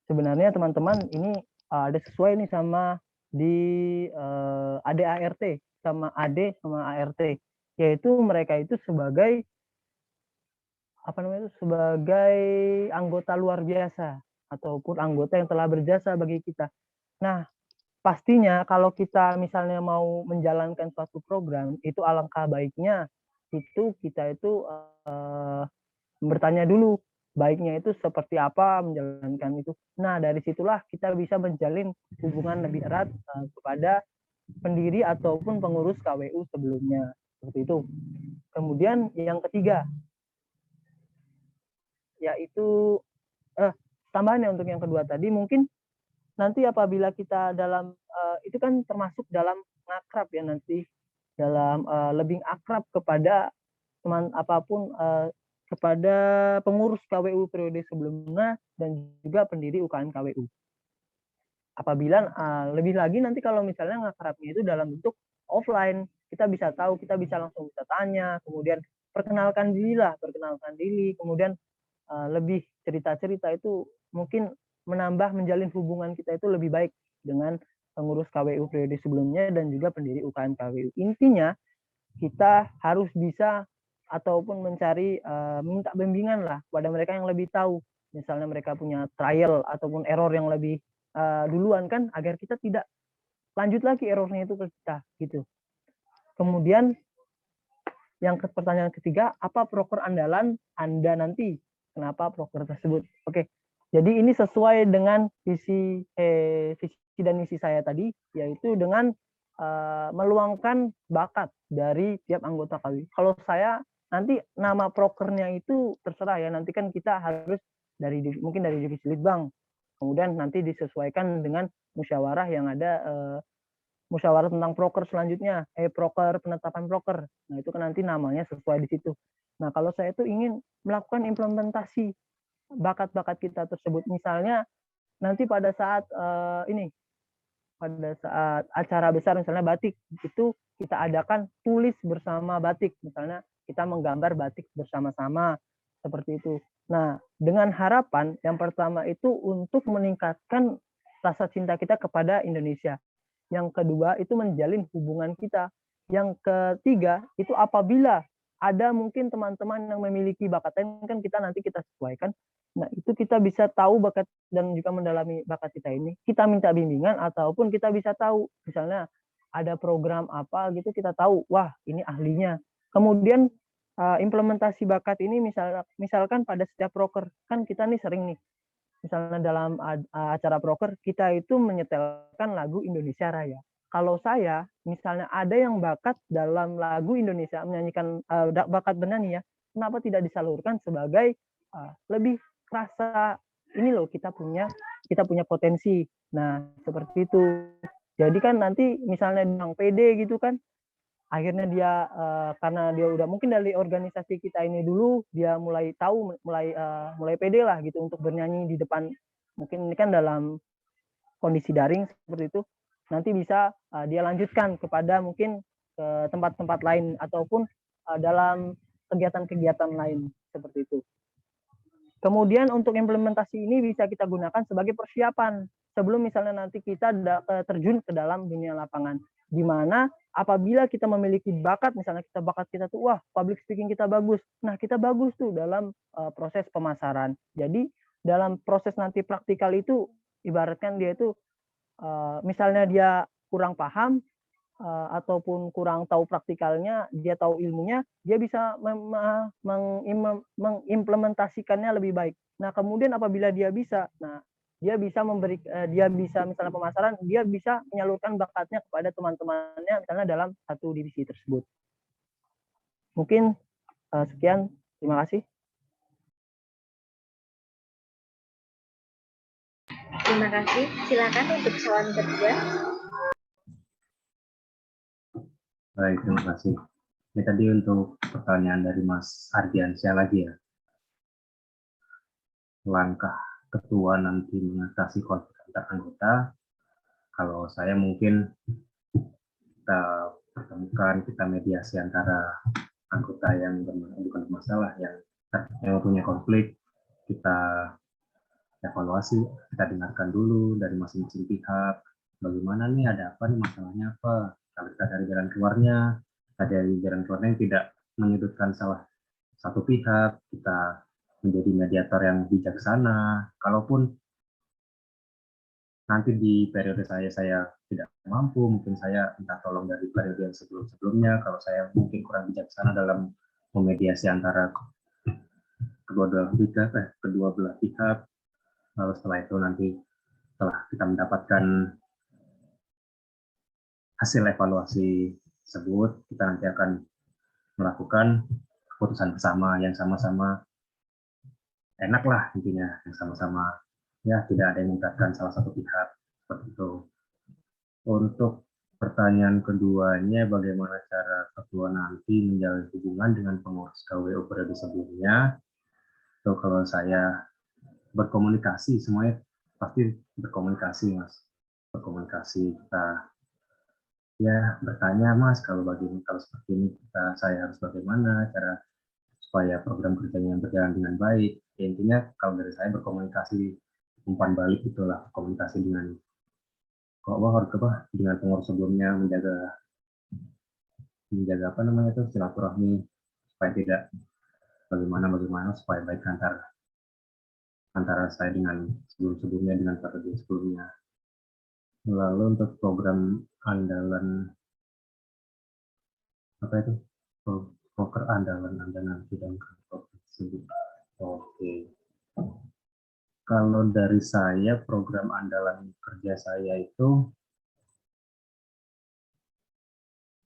B: sebenarnya teman-teman ini ada sesuai nih sama di ADART sama AD sama ART, yaitu mereka itu sebagai sebagai anggota luar biasa ataupun anggota yang telah berjasa bagi kita. Nah, pastinya kalau kita misalnya mau menjalankan suatu program, itu alangkah baiknya itu kita itu bertanya dulu baiknya itu seperti apa menjalankan itu. Nah, dari situlah kita bisa menjalin hubungan lebih erat kepada pendiri ataupun pengurus KWU sebelumnya. Seperti itu. Kemudian yang ketiga, yaitu tambahannya untuk yang kedua tadi, mungkin nanti apabila kita dalam itu kan termasuk dalam ngakrab ya, nanti dalam lebih akrab kepada teman apapun kepada pengurus KWU periode sebelumnya dan juga pendiri UKM KWU. apabila lebih lagi nanti kalau misalnya ngakrabnya itu dalam bentuk offline, kita bisa tahu, kita bisa langsung bisa tanya, kemudian perkenalkan diri, kemudian lebih cerita-cerita itu mungkin menambah menjalin hubungan kita itu lebih baik dengan pengurus KWU periode sebelumnya dan juga pendiri UKM KWU. Intinya kita harus bisa ataupun mencari minta bimbingan lah kepada mereka yang lebih tahu. Misalnya mereka punya trial ataupun error yang lebih duluan kan, agar kita tidak lanjut lagi errornya itu ke kita gitu. Kemudian yang pertanyaan ketiga, apa proker andalan Anda nanti? Kenapa proker tersebut? Oke, jadi ini sesuai dengan visi dan misi saya tadi, yaitu dengan meluangkan bakat dari tiap anggota KWU. Kalau saya nanti nama prokernya itu terserah ya, nanti kan kita harus mungkin dari divisi litbang, kemudian nanti disesuaikan dengan musyawarah yang ada, musyawarah tentang proker selanjutnya, proker penetapan proker. Nah itu kan nanti namanya sesuai di situ. Nah kalau saya itu ingin melakukan implementasi bakat-bakat kita tersebut, misalnya nanti pada saat pada saat acara besar misalnya batik, itu kita adakan tulis bersama batik, misalnya kita menggambar batik bersama-sama seperti itu. Nah dengan harapan yang pertama itu untuk meningkatkan rasa cinta kita kepada Indonesia. Yang kedua itu menjalin hubungan kita. Yang ketiga itu apabila ada mungkin teman-teman yang memiliki bakat lain, kan nanti kita sesuaikan. Nah itu kita bisa tahu bakat dan juga mendalami bakat kita ini. Kita minta bimbingan ataupun kita bisa tahu misalnya ada program apa gitu, kita tahu wah ini ahlinya. Kemudian implementasi bakat ini misalkan pada setiap proker, kan kita nih sering nih misalnya dalam acara proker kita itu menyetelkan lagu Indonesia Raya. Kalau saya misalnya ada yang bakat dalam lagu Indonesia, menyanyikan bakat bernyanyi ya, kenapa tidak disalurkan sebagai lebih rasa ini loh kita punya potensi. Nah seperti itu. Jadi kan nanti misalnya Bang PD gitu kan, akhirnya dia karena dia udah mungkin dari organisasi kita ini dulu, dia mulai tahu, mulai pede lah gitu untuk bernyanyi di depan, mungkin ini kan dalam kondisi daring seperti itu, nanti bisa dia lanjutkan kepada mungkin ke tempat-tempat lain ataupun dalam kegiatan-kegiatan lain seperti itu. Kemudian untuk implementasi ini bisa kita gunakan sebagai persiapan sebelum misalnya nanti kita terjun ke dalam dunia lapangan, di mana apabila kita memiliki bakat, misalnya bakat kita tuh wah public speaking kita bagus, nah kita bagus tuh dalam proses pemasaran. Jadi dalam proses nanti praktikal itu ibaratkan dia itu misalnya dia kurang paham ataupun kurang tahu praktikalnya, dia tahu ilmunya, dia bisa mengimplementasikannya lebih baik. Nah kemudian apabila dia bisa, nah dia bisa misalnya pemasaran, dia bisa menyalurkan bakatnya kepada teman-temannya misalnya dalam satu divisi tersebut. Mungkin sekian, terima kasih.
A: Terima kasih. Silakan untuk soal kedua.
D: Baik, terima kasih. Ini tadi untuk pertanyaan dari Mas Ardiansyah lagi ya. Langkah ketua nanti mengatasi konflik antar anggota. Kalau saya mungkin kita pertemukan, kita mediasi antara anggota yang bukan masalah, yang punya konflik, kita evaluasi, kita dengarkan dulu dari masing-masing pihak, bagaimana nih, ada apa nih, masalahnya apa, kalau kita dari jalan keluarnya, yang tidak menyudutkan salah satu pihak, kita menjadi mediator yang bijaksana. Kalaupun nanti di periode saya tidak mampu, mungkin saya minta tolong dari periode yang sebelum-sebelumnya, kalau saya mungkin kurang bijaksana dalam memediasi antara kedua belah pihak, lalu setelah itu nanti setelah kita mendapatkan hasil evaluasi tersebut, kita nanti akan melakukan keputusan bersama yang sama-sama enak lah intinya, yang sama-sama ya tidak ada yang memberatkan salah satu pihak seperti itu. Untuk pertanyaan keduanya, bagaimana cara ketua nanti menjalin hubungan dengan pengurus KWU periode sebelumnya? So, kalau saya berkomunikasi, semuanya pasti berkomunikasi, Mas. berkomunikasi, kita ya bertanya, Mas, kalau seperti ini saya harus bagaimana cara supaya program kerjanya berjalan dengan baik. Ya, intinya kalau dari saya berkomunikasi, umpan balik itulah komunikasi dengan dengan pengurus sebelumnya, menjaga apa namanya itu silaturahmi supaya tidak bagaimana supaya baik antara saya dengan sebelumnya dengan periode sebelumnya. Lalu untuk program andalan apa itu? Proker andalan bidang tersebut. Oke. Kalau dari saya program andalan kerja saya itu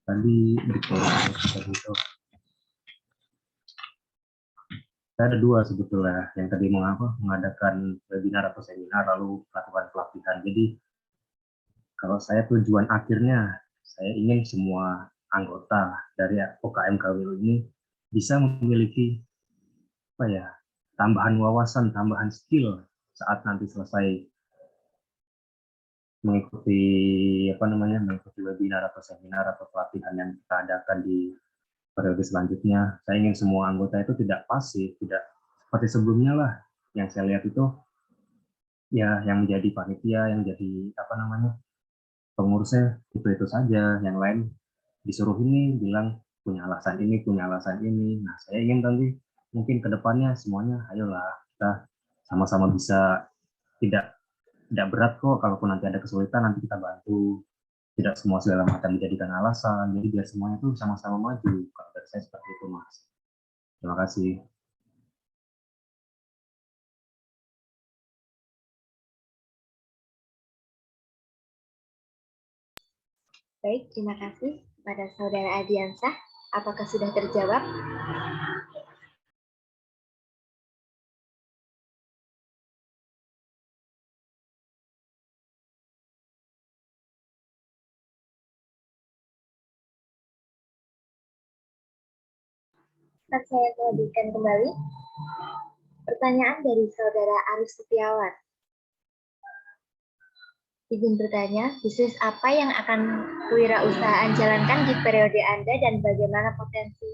D: tadi itu ada dua sebetulnya. Yang tadi mengadakan webinar atau seminar lalu melakukan pelatihan. Jadi kalau saya tujuan akhirnya saya ingin semua anggota dari UKM KWU ini bisa memiliki apa ya, tambahan wawasan, tambahan skill saat nanti selesai mengikuti webinar atau seminar atau pelatihan yang kita adakan di periode selanjutnya. Saya ingin semua anggota itu tidak pasif, tidak seperti sebelumnya lah. Yang saya lihat itu ya yang menjadi panitia, yang jadi pengurusnya itu saja, yang lain disuruh ini bilang punya alasan ini. Nah, saya ingin nanti mungkin ke depannya semuanya ayolah kita sama-sama bisa, tidak berat kok, kalaupun nanti ada kesulitan nanti kita bantu, tidak semua segala macam dijadikan alasan, jadi biar semuanya itu sama-sama maju. Kalau dari saya seperti itu, Mas. Terima kasih.
A: Baik, terima kasih kepada Saudara Adiansah. Apakah sudah terjawab? Akan saya lanjutkan kembali. Pertanyaan dari Saudara Arif Setiawan. Izin bertanya, bisnis apa yang akan kewirausahaan jalankan di periode Anda dan bagaimana potensi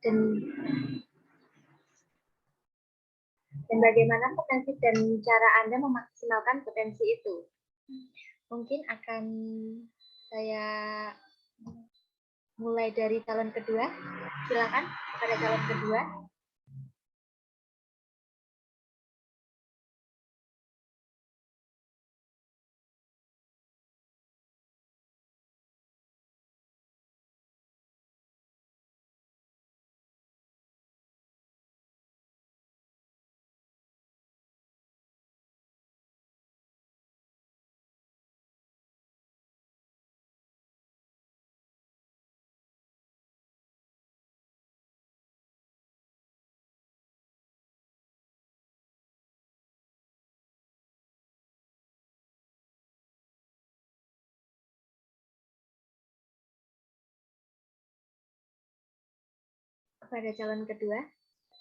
A: dan bagaimana potensi dan cara Anda memaksimalkan potensi itu? Mungkin akan saya mulai dari calon kedua. Silakan kepada calon kedua. Kepada calon kedua,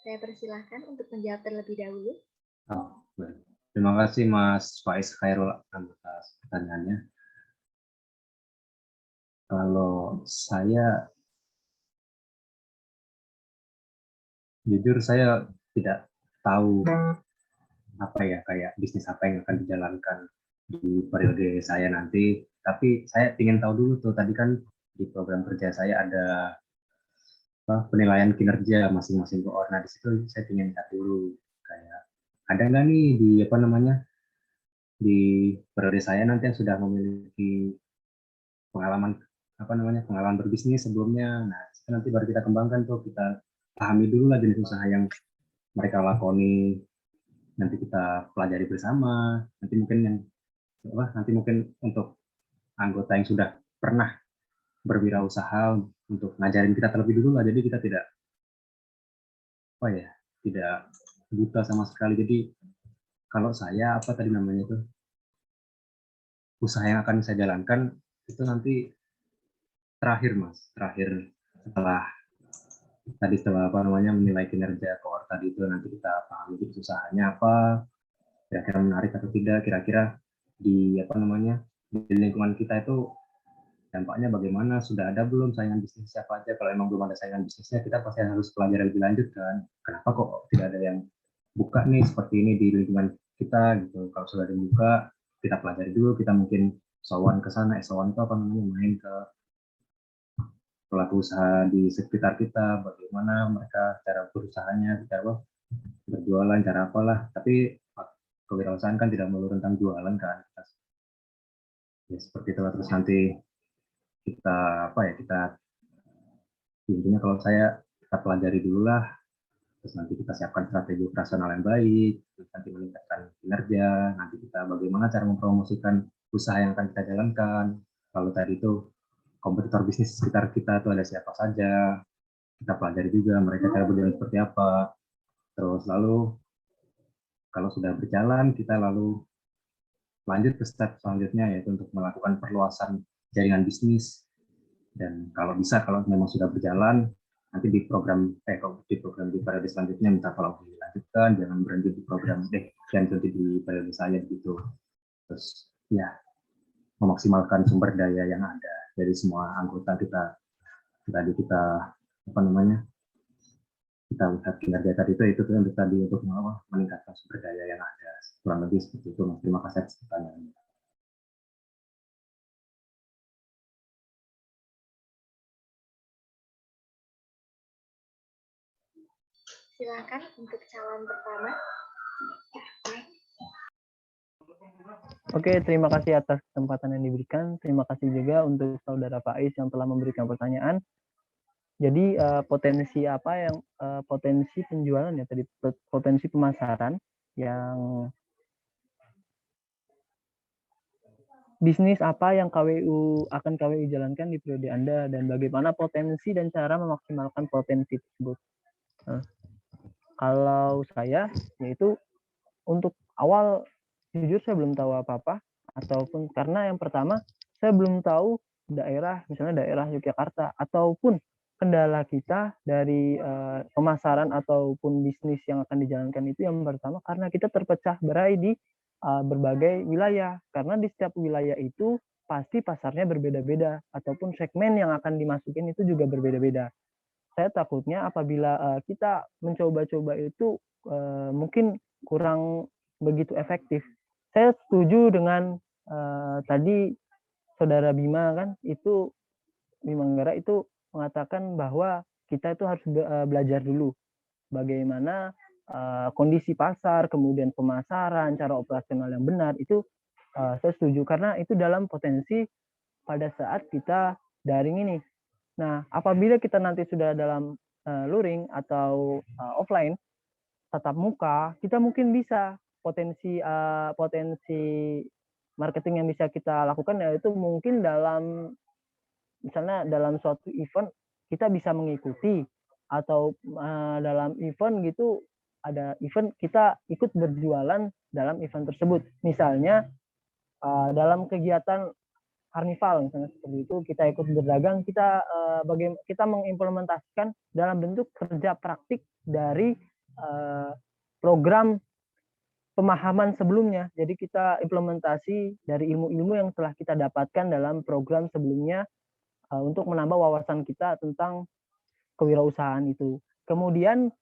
A: saya persilahkan untuk menjawab terlebih dahulu.
D: Terima kasih Mas Faiz Khairul atas pertanyaannya. Kalau saya, jujur saya tidak tahu kayak bisnis apa yang akan dijalankan di periode saya nanti. Tapi saya ingin tahu dulu tuh, tadi kan di program kerja saya ada penilaian kinerja masing-masing koor. Nah, di situ saya ingin lihat dulu kayak ada nggak nih di periode saya nanti yang sudah memiliki pengalaman pengalaman berbisnis sebelumnya. Nah, nanti baru kita kembangkan tuh, kita pahami dulu lah jenis usaha yang mereka lakoni, nanti kita pelajari bersama. Nanti mungkin untuk anggota yang sudah pernah berwirausaha untuk ngajarin kita terlebih dulu lah, jadi kita tidak buta sama sekali. Jadi kalau saya usaha yang akan saya jalankan itu nanti terakhir setelah menilai kinerja koor tadi itu, nanti kita pahami usahanya apa, kira-kira menarik atau tidak, kira-kira di apa namanya di lingkungan kita itu dampaknya bagaimana, sudah ada belum saingan bisnis siapa aja. Kalau emang belum ada saingan bisnisnya, kita pasti harus pelajari lebih lanjut kan, kenapa kok tidak ada yang buka nih seperti ini di lingkungan kita gitu. Kalau sudah dibuka, kita pelajari dulu, kita mungkin sowan ke sana, sowan itu apa namanya, main ke pelaku usaha di sekitar kita, bagaimana mereka cara berusahanya, cara berjualan, cara apalah. Tapi kewirausahaan kan tidak melulu tentang jualan kan, ya seperti itu. Terus nanti kita apa ya, kita intinya kalau saya, kita pelajari dulu lah, terus nanti kita siapkan strategi operasional yang baik, terus nanti meningkatkan kinerja, nanti kita bagaimana cara mempromosikan usaha yang akan kita jalankan. Kalau tadi itu kompetitor bisnis sekitar kita itu ada siapa saja, kita pelajari juga mereka cara berjalan seperti apa. Terus lalu kalau sudah berjalan, kita lalu lanjut ke step selanjutnya, yaitu untuk melakukan perluasan jaringan bisnis. Dan kalau bisa, kalau memang sudah berjalan, nanti di program di periode selanjutnya minta tolong dilanjutkan, jangan berhenti di program jangan berhenti di periode saya gitu. Terus ya, memaksimalkan sumber daya yang ada dari semua anggota kita. Tadi kita apa namanya, kita lihat kinerja tadi itu untuk tadi untuk meningkatkan sumber daya yang ada, kurang lebih seperti itu. Terima kasih atas pertanyaannya.
A: Silakan untuk calon pertama.
B: Oke, terima kasih atas kesempatan yang diberikan. Terima kasih juga untuk Saudara Faiz yang telah memberikan pertanyaan. Jadi potensi apa yang potensi penjualan ya tadi, potensi pemasaran yang bisnis apa yang akan KWU jalankan di periode Anda, dan bagaimana potensi dan cara memaksimalkan potensi tersebut. Nah, kalau saya, yaitu untuk awal, jujur saya belum tahu apa-apa, ataupun karena yang pertama, saya belum tahu daerah, misalnya daerah Yogyakarta, ataupun kendala kita dari pemasaran ataupun bisnis yang akan dijalankan itu yang pertama, karena kita terpecah berai di berbagai wilayah. Karena di setiap wilayah itu pasti pasarnya berbeda-beda, ataupun segmen yang akan dimasukin itu juga berbeda-beda. Saya takutnya apabila kita mencoba-coba itu mungkin kurang begitu efektif. Saya setuju dengan tadi Saudara Bima kan, itu Bima Anggara itu mengatakan bahwa kita itu harus belajar dulu bagaimana kondisi pasar, kemudian pemasaran, cara operasional yang benar. Itu saya setuju karena itu dalam potensi pada saat kita daring ini. Nah, apabila kita nanti sudah dalam luring atau offline, tatap muka, kita mungkin bisa potensi marketing yang bisa kita lakukan, yaitu mungkin dalam misalnya dalam suatu event kita bisa mengikuti, atau dalam event gitu ada event kita ikut berjualan dalam event tersebut. Misalnya dalam kegiatan karnival misalnya seperti itu, kita ikut berdagang, kita mengimplementasikan dalam bentuk kerja praktik dari program pemahaman sebelumnya. Jadi kita implementasi dari ilmu-ilmu yang telah kita dapatkan dalam program sebelumnya untuk menambah wawasan kita tentang kewirausahaan itu. Kemudian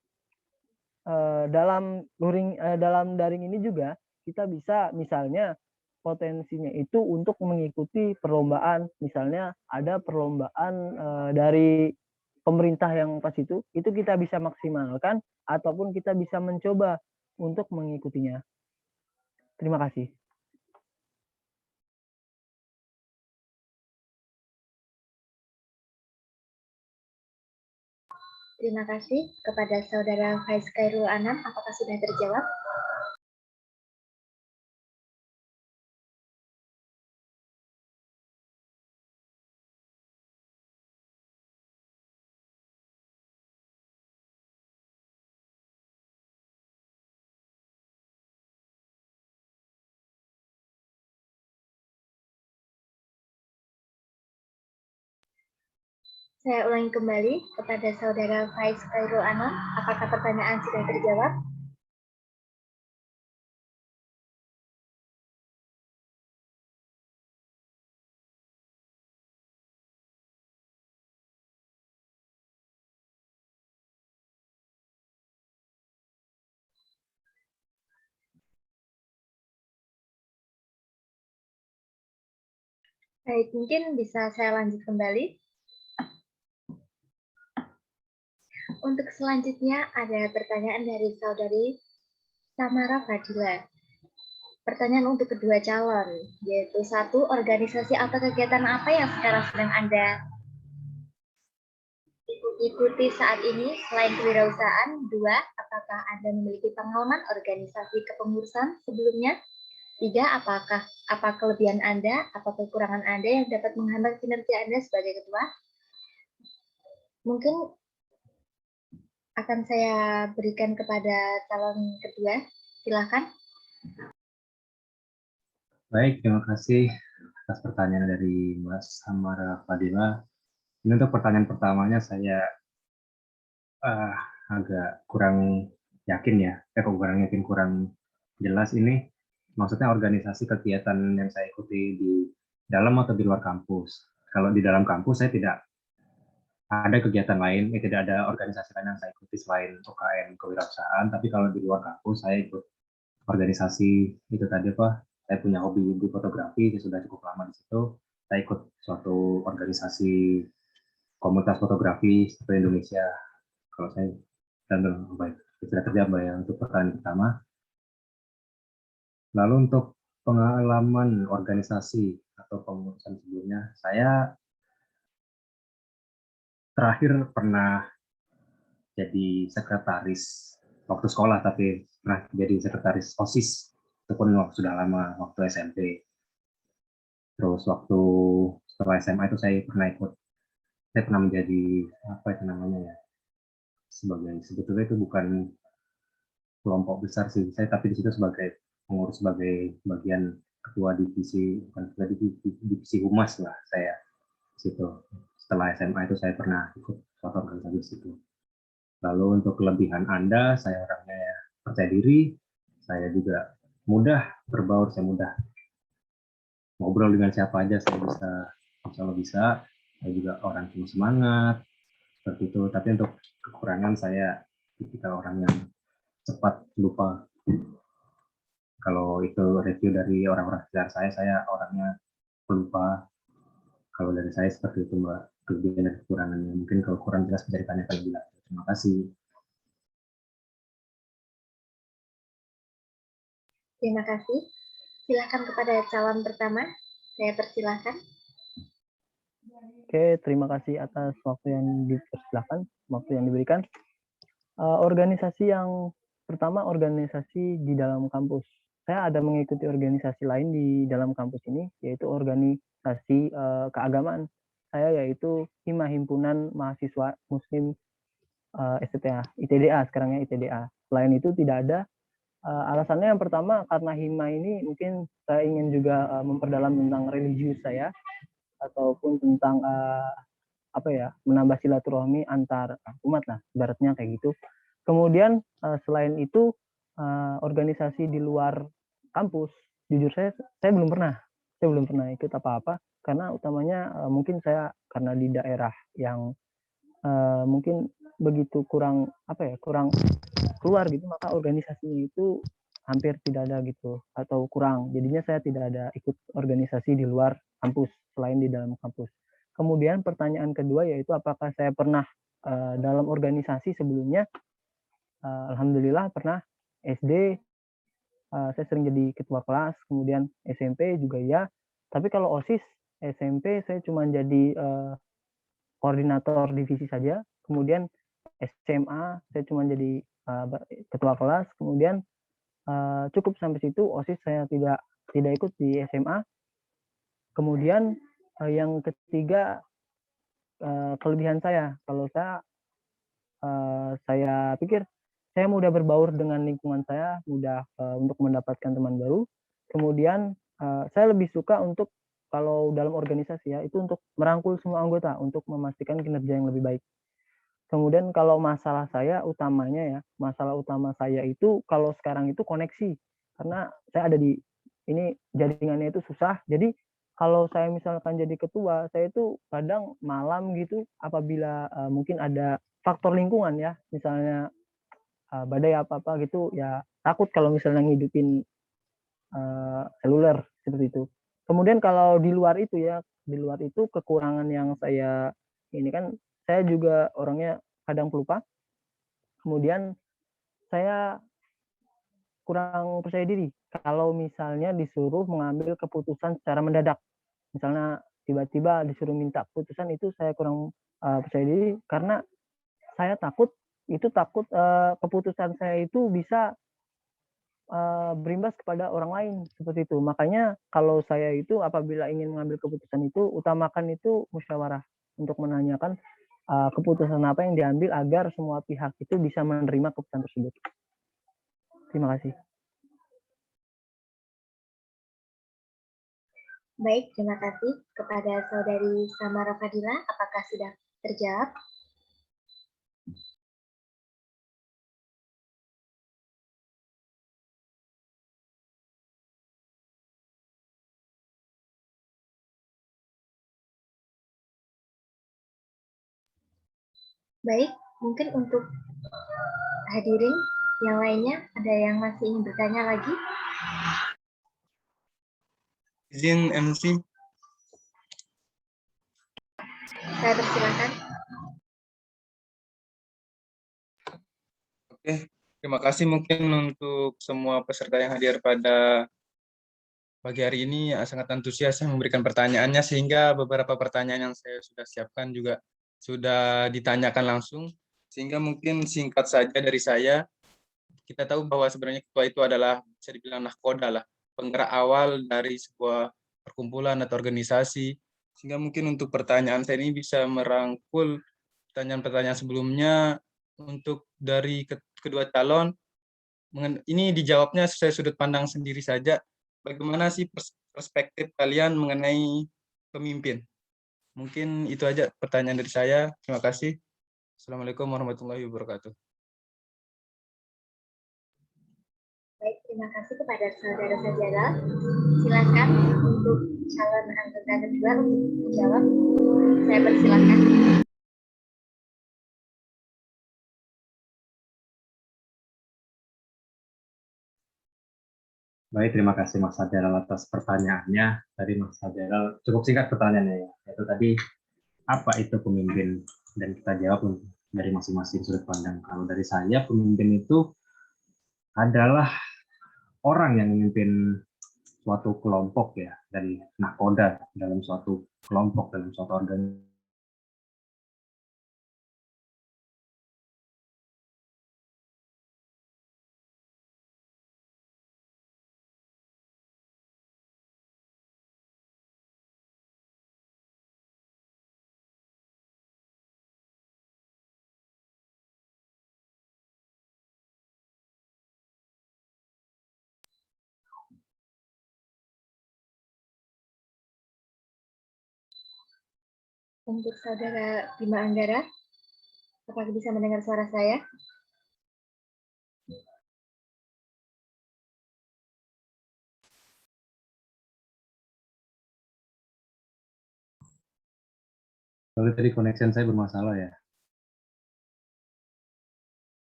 B: dalam daring ini juga kita bisa misalnya potensinya itu untuk mengikuti perlombaan, misalnya ada perlombaan dari pemerintah yang pas itu kita bisa maksimalkan, ataupun kita bisa mencoba untuk mengikutinya. Terima kasih.
A: Terima kasih kepada Saudara Faiz Khairul Anam. Apakah sudah terjawab? Saya ulangi kembali kepada Saudara Faiz Khairul Anam. Apakah pertanyaan sudah terjawab? Baik, mungkin bisa saya lanjut kembali. Untuk selanjutnya ada pertanyaan dari saudari Samara Fadila. Pertanyaan untuk kedua calon, yaitu satu, organisasi atau kegiatan apa yang sekarang sedang Anda ikuti saat ini selain kewirausahaan? Dua, apakah Anda memiliki pengalaman organisasi kepengurusan sebelumnya? Tiga, apa kelebihan Anda atau kekurangan Anda yang dapat menghambat kinerja Anda sebagai ketua? Mungkin akan saya berikan kepada calon kedua. Silakan.
D: Baik, terima kasih atas pertanyaan dari Mas Samara Fadila. Ini untuk pertanyaan pertamanya saya agak kurang yakin ya, kurang jelas ini. Maksudnya organisasi kegiatan yang saya ikuti di dalam atau di luar kampus. Kalau di dalam kampus saya tidak ada kegiatan lain, tidak ada organisasi lain yang saya ikuti selain UKM kewirausahaan. Tapi kalau di luar kampus saya ikut organisasi itu tadi Pak. Saya punya hobi di fotografi, saya sudah cukup lama di situ. Saya ikut suatu organisasi komunitas fotografi seperti Indonesia. Kalau saya dan baik sudah terjawab ya untuk pertanyaan pertama. Lalu untuk pengalaman organisasi atau pengurusan sebelumnya, saya terakhir pernah jadi sekretaris waktu sekolah, tapi pernah jadi sekretaris OSIS, itu pun sudah lama, waktu SMP. Terus waktu setelah SMA itu saya pernah menjadi apa itu namanya ya, sebagai sebetulnya itu bukan kelompok besar sih, tapi di situ sebagai pengurus, sebagai bagian ketua divisi, bukan ketua divisi humas lah saya situ. Setelah SMA itu saya pernah ikut suatu organisasi di situ. Lalu untuk kelebihan Anda, saya orangnya ya percaya diri, saya juga mudah berbaur, saya mudah ngobrol dengan siapa aja, saya bisa, insya Allah bisa. Saya juga orang yang semangat, seperti itu. Tapi untuk kekurangan saya tipikal orang yang cepat lupa. Kalau itu review dari orang-orang sekitar saya orangnya pelupa. Kalau dari saya seperti itu Mbak, kelebihan dan kekurangannya. Mungkin kalau kurang jelas bisa ditanyakan lebih lanjut. Terima kasih.
A: Terima kasih. Silakan kepada calon pertama. Saya persilahkan.
B: Oke, terima kasih atas waktu yang diberikan. Organisasi yang pertama, organisasi di dalam kampus. Saya ada mengikuti organisasi lain di dalam kampus ini, yaitu organisasi keagamaan. Saya yaitu Himpunan Mahasiswa Muslim STTA, ITDA sekarangnya ITDA. Selain itu tidak ada. Alasannya yang pertama karena Hima ini mungkin saya ingin juga memperdalam tentang religius saya, ataupun tentang menambah silaturahmi antar umat lah, ibaratnya kayak gitu. Kemudian selain itu organisasi di luar kampus, jujur saya belum pernah ikut apa-apa, karena utamanya mungkin saya karena di daerah yang mungkin begitu kurang keluar gitu, maka organisasinya itu hampir tidak ada gitu, atau kurang. Jadinya saya tidak ada ikut organisasi di luar kampus selain di dalam kampus. Kemudian pertanyaan kedua yaitu apakah saya pernah dalam organisasi sebelumnya? Alhamdulillah pernah. SD saya sering jadi ketua kelas, kemudian SMP juga ya. Tapi kalau OSIS SMP saya cuma jadi koordinator divisi saja. Kemudian SMA saya cuma jadi ketua kelas. Kemudian cukup sampai situ. OSIS saya tidak ikut di SMA. Kemudian yang ketiga, kelebihan saya, kalau saya pikir saya mudah berbaur dengan lingkungan saya, mudah untuk mendapatkan teman baru. Kemudian saya lebih suka untuk, kalau dalam organisasi ya, itu untuk merangkul semua anggota untuk memastikan kinerja yang lebih baik. Kemudian kalau masalah utama saya itu kalau sekarang itu koneksi, karena saya ada di ini, jaringannya itu susah. Jadi kalau saya misalkan jadi ketua, saya itu kadang malam gitu, apabila mungkin ada faktor lingkungan ya, misalnya badai apa-apa gitu, ya takut kalau misalnya ngidupin seluler seperti itu. Kemudian kalau di luar itu ya, di luar itu kekurangan yang saya ini kan saya juga orangnya kadang pelupa. Kemudian saya kurang percaya diri kalau misalnya disuruh mengambil keputusan secara mendadak. Misalnya tiba-tiba disuruh minta keputusan, itu saya kurang percaya diri karena saya takut keputusan saya itu bisa berimbas kepada orang lain seperti itu. Makanya kalau saya itu apabila ingin mengambil keputusan itu, utamakan itu musyawarah untuk menanyakan keputusan apa yang diambil agar semua pihak itu bisa menerima keputusan tersebut. Terima kasih.
A: Baik, terima kasih kepada Saudari Samara Fadila. Apakah sudah terjawab? Baik, mungkin untuk hadirin yang lainnya, ada yang masih ingin bertanya lagi?
C: Izin MC.
A: Saya persilakan.
C: Oke, terima kasih mungkin untuk semua peserta yang hadir pada pagi hari ini, sangat antusias memberikan pertanyaannya, sehingga beberapa pertanyaan yang saya sudah siapkan juga sudah ditanyakan langsung, sehingga mungkin singkat saja dari saya. Kita tahu bahwa sebenarnya ketua itu adalah, bisa dibilang nahkoda lah, penggerak awal dari sebuah perkumpulan atau organisasi, sehingga mungkin untuk pertanyaan saya ini bisa merangkul pertanyaan-pertanyaan sebelumnya. Untuk dari kedua calon, ini dijawabnya sesuai sudut pandang sendiri saja. Bagaimana sih perspektif kalian mengenai pemimpin? Mungkin itu aja pertanyaan dari saya. Terima kasih. Assalamualaikum warahmatullahi wabarakatuh.
A: Baik, terima kasih kepada Saudara Sajada. Silakan untuk calon anggota kedua untuk menjawab. Saya persilakan.
D: Baik, terima kasih Mas Saderal atas pertanyaannya. Tadi Mas Saderal cukup singkat pertanyaannya ya. Itu tadi apa itu pemimpin, dan kita jawab dari masing-masing sudut pandang. Kalau dari saya, pemimpin itu adalah orang yang memimpin suatu kelompok ya, dari nahkoda dalam suatu kelompok, dalam suatu organisasi.
A: Untuk Saudara Bima Anggara, apakah bisa mendengar suara saya?
D: Kalau tadi connection saya bermasalah ya.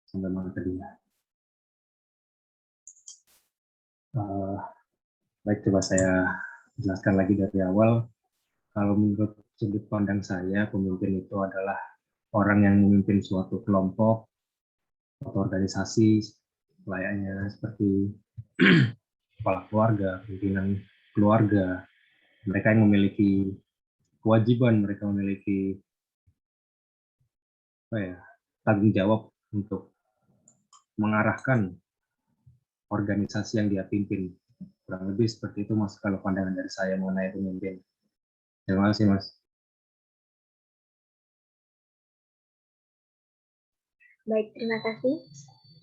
D: Sampai mana tadi? Baik, coba saya jelaskan lagi dari awal. Kalau menurut sudut pandang saya, pemimpin itu adalah orang yang memimpin suatu kelompok atau organisasi, layaknya seperti kepala keluarga, pimpinan keluarga. Mereka yang memiliki kewajiban, mereka memiliki tanggung jawab untuk mengarahkan organisasi yang dia pimpin. Kurang lebih seperti itu Mas, kalau pandangan dari saya mengenai pemimpin. Terima kasih Mas.
A: Baik, terima kasih.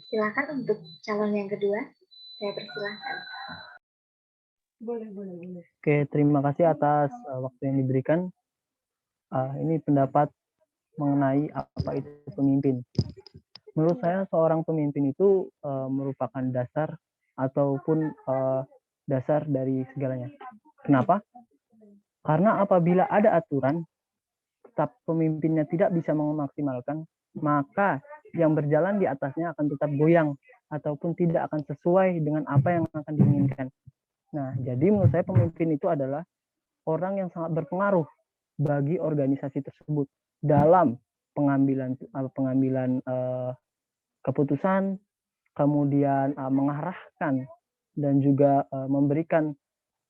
A: Silakan untuk calon yang kedua. Saya persilahkan.
B: Boleh. Oke, terima kasih atas waktu yang diberikan. Ini pendapat mengenai apa itu pemimpin. Menurut saya seorang pemimpin itu merupakan dasar ataupun dasar dari segalanya. Kenapa? Karena apabila ada aturan, tetap pemimpinnya tidak bisa memaksimalkan, maka yang berjalan di atasnya akan tetap goyang ataupun tidak akan sesuai dengan apa yang akan diinginkan. Nah, jadi menurut saya pemimpin itu adalah orang yang sangat berpengaruh bagi organisasi tersebut dalam pengambilan keputusan, kemudian mengarahkan dan juga memberikan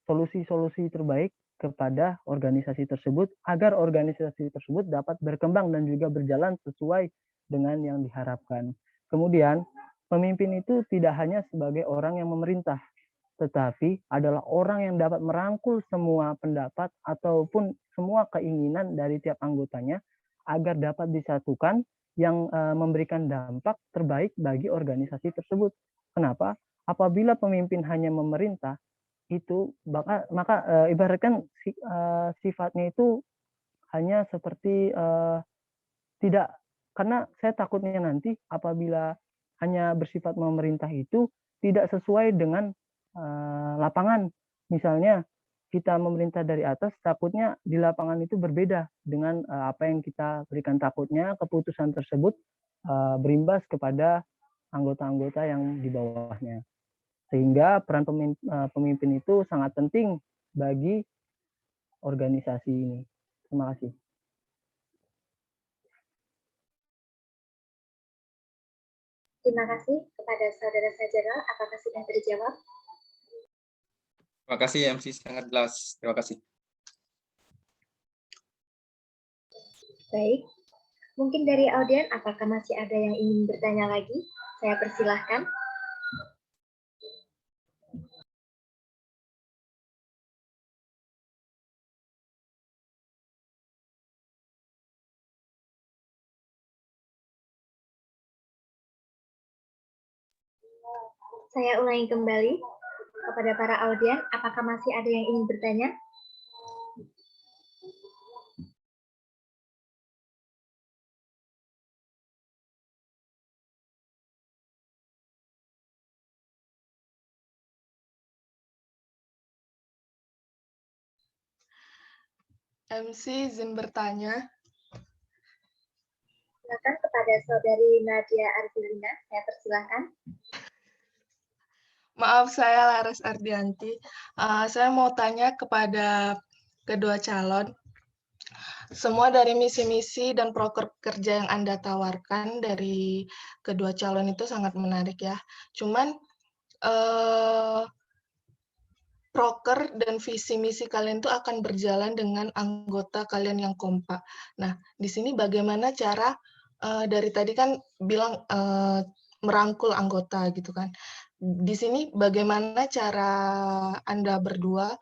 B: solusi-solusi terbaik kepada organisasi tersebut agar organisasi tersebut dapat berkembang dan juga berjalan sesuai dengan yang diharapkan. Kemudian, pemimpin itu tidak hanya sebagai orang yang memerintah, tetapi adalah orang yang dapat merangkul semua pendapat ataupun semua keinginan dari tiap anggotanya agar dapat disatukan yang memberikan dampak terbaik bagi organisasi tersebut. Kenapa? Apabila pemimpin hanya memerintah, itu maka ibaratkan sifatnya itu hanya seperti tidak, karena saya takutnya nanti apabila hanya bersifat memerintah itu tidak sesuai dengan lapangan. Misalnya kita memerintah dari atas, takutnya di lapangan itu berbeda dengan apa yang kita berikan. Takutnya keputusan tersebut berimbas kepada anggota-anggota yang di bawahnya. Sehingga peran pemimpin itu sangat penting bagi organisasi ini. Terima kasih.
A: Terima kasih kepada Saudara Sajara. Apakah sudah terjawab?
C: Terima kasih MC, sangat jelas. Terima kasih.
A: Baik. Mungkin dari audien, apakah masih ada yang ingin bertanya lagi? Saya persilahkan. Saya ulangi kembali kepada para audien, apakah masih ada yang ingin bertanya?
F: MC izin bertanya.
A: Silakan kepada Saudari Nadia Arbilina, saya persilahkan.
F: Maaf, saya Laras Ardianti. Saya mau tanya kepada kedua calon. Semua dari misi-misi dan proker kerja yang Anda tawarkan dari kedua calon itu sangat menarik ya. Cuman proker dan visi misi kalian itu akan berjalan dengan anggota kalian yang kompak. Nah, di sini bagaimana cara dari tadi kan bilang merangkul anggota gitu kan. Di sini bagaimana cara Anda berdua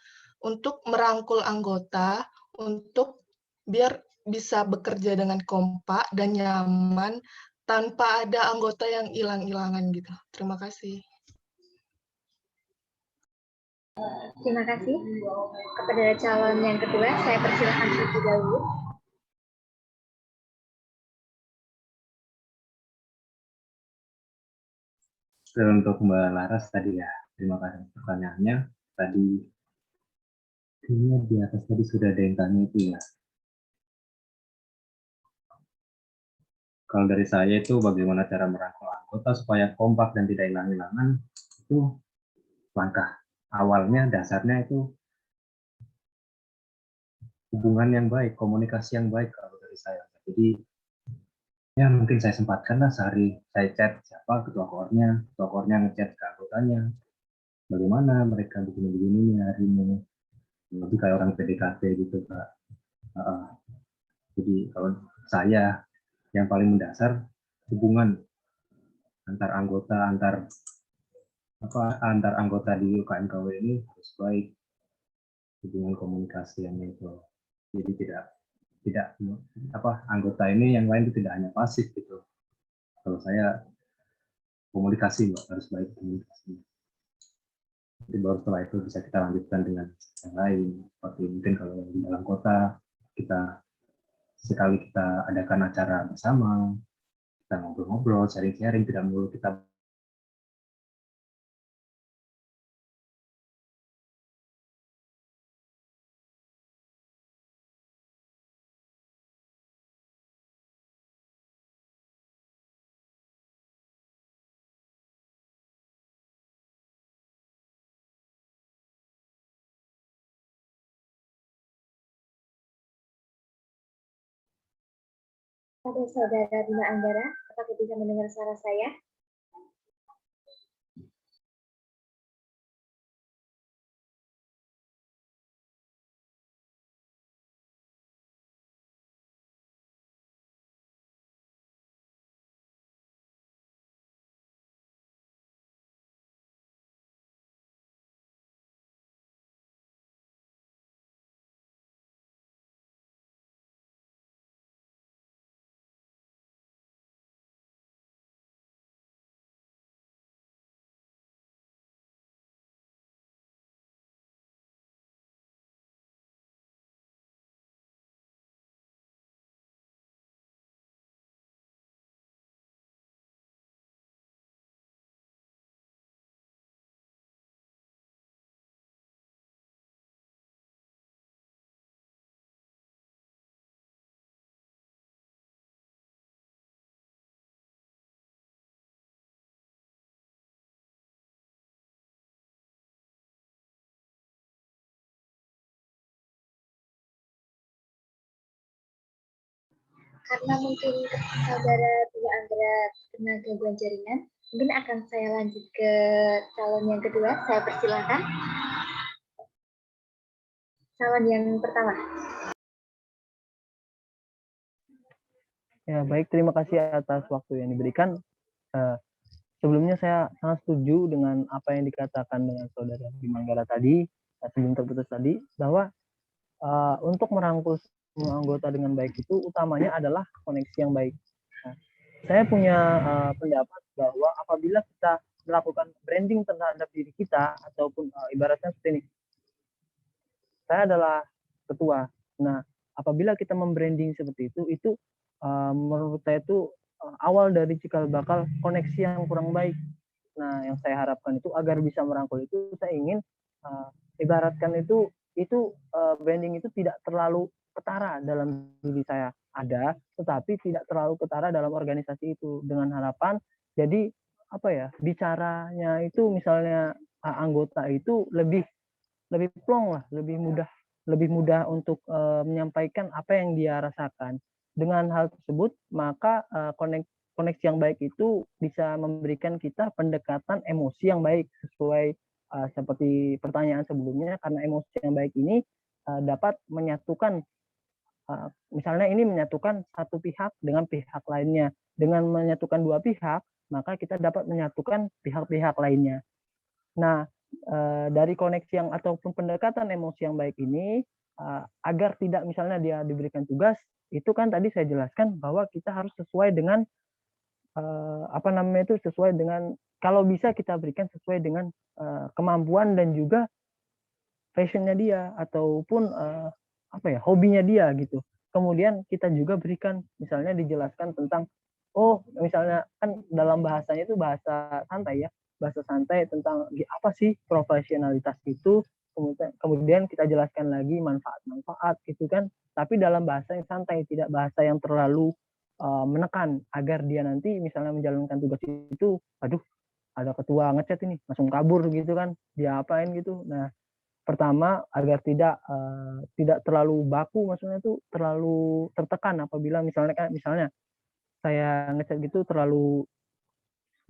F: untuk merangkul anggota untuk biar bisa bekerja dengan kompak dan nyaman tanpa ada anggota yang hilang-hilangan gitu. Terima kasih.
A: Terima kasih. Kepada calon yang kedua, saya persilahkan terlebih dahulu.
D: Untuk Mbak Laras tadi ya, terima kasih pertanyaannya. Tadi kayaknya di atas tadi sudah ada yang tanya itu ya. Kalau dari saya itu bagaimana cara merangkul anggota supaya kompak dan tidak hilang-hilangan, itu langkah awalnya, dasarnya itu hubungan yang baik, komunikasi yang baik kalau dari saya. Jadi ya mungkin saya sempatkanlah sehari saya chat siapa ketua kornya ngechat ke anggotanya, bagaimana mereka begini-begini hari ini, lebih kayak orang PDKT gitu Kak. Jadi kalau saya yang paling mendasar hubungan antar anggota di UKMKW ini harus baik, hubungan komunikasi yang itu. Jadi tidak anggota ini yang lain itu tidak hanya pasif gitu. Kalau saya komunikasi harus baik komunikasinya. Jadi baru setelah itu bisa kita lanjutkan dengan yang lain. Seperti mungkin kalau di dalam kota kita sekali kita adakan acara bersama, kita ngobrol-ngobrol, sharing-sharing, tidak melulu kita
A: Kepada Saudara Bima Anggara, apakah bisa mendengar suara saya? Karena mungkin Saudara Bima Anggara kena gangguan jaringan, mungkin akan saya lanjut ke calon yang kedua. Saya persilahkan. Calon yang pertama.
B: Ya, baik, terima kasih atas waktu yang diberikan. Sebelumnya saya sangat setuju dengan apa yang dikatakan dengan Saudara Bima Anggara tadi, sebelum terputus tadi, bahwa untuk merangkul semua anggota dengan baik itu utamanya adalah koneksi yang baik. Nah, saya punya pendapat bahwa apabila kita melakukan branding terhadap diri kita ataupun ibaratnya seperti ini, saya adalah ketua. Nah, apabila kita membranding seperti itu menurut saya itu awal dari cikal bakal koneksi yang kurang baik. Nah, yang saya harapkan itu agar bisa merangkul itu, saya ingin ibaratkan itu branding itu tidak terlalu ketara dalam diri saya. Ada, tetapi tidak terlalu ketara dalam organisasi itu. Dengan harapan, jadi apa ya, bicaranya itu misalnya anggota itu lebih plong lah, lebih mudah untuk menyampaikan apa yang dia rasakan. Dengan hal tersebut, maka koneksi yang baik itu bisa memberikan kita pendekatan emosi yang baik sesuai seperti pertanyaan sebelumnya, karena emosi yang baik ini dapat menyatukan, misalnya ini menyatukan satu pihak dengan pihak lainnya. Dengan menyatukan dua pihak, maka kita dapat menyatukan pihak-pihak lainnya. Nah, dari koneksi yang ataupun pendekatan emosi yang baik ini, agar tidak misalnya dia diberikan tugas, itu kan tadi saya jelaskan bahwa kita harus sesuai dengan sesuai dengan, kalau bisa kita berikan sesuai dengan kemampuan dan juga passionnya dia ataupun hobinya dia gitu. Kemudian kita juga berikan, misalnya dijelaskan tentang, misalnya kan dalam bahasanya itu bahasa santai ya, bahasa santai tentang apa sih profesionalitas itu, kemudian kita jelaskan lagi manfaat-manfaat gitu kan, tapi dalam bahasa yang santai, tidak bahasa yang terlalu menekan, agar dia nanti misalnya menjalankan tugas itu, aduh ada ketua ngechat ini, langsung kabur gitu kan, dia apain gitu. Nah, pertama agar tidak terlalu baku, maksudnya itu terlalu tertekan apabila misalnya saya ngechat gitu terlalu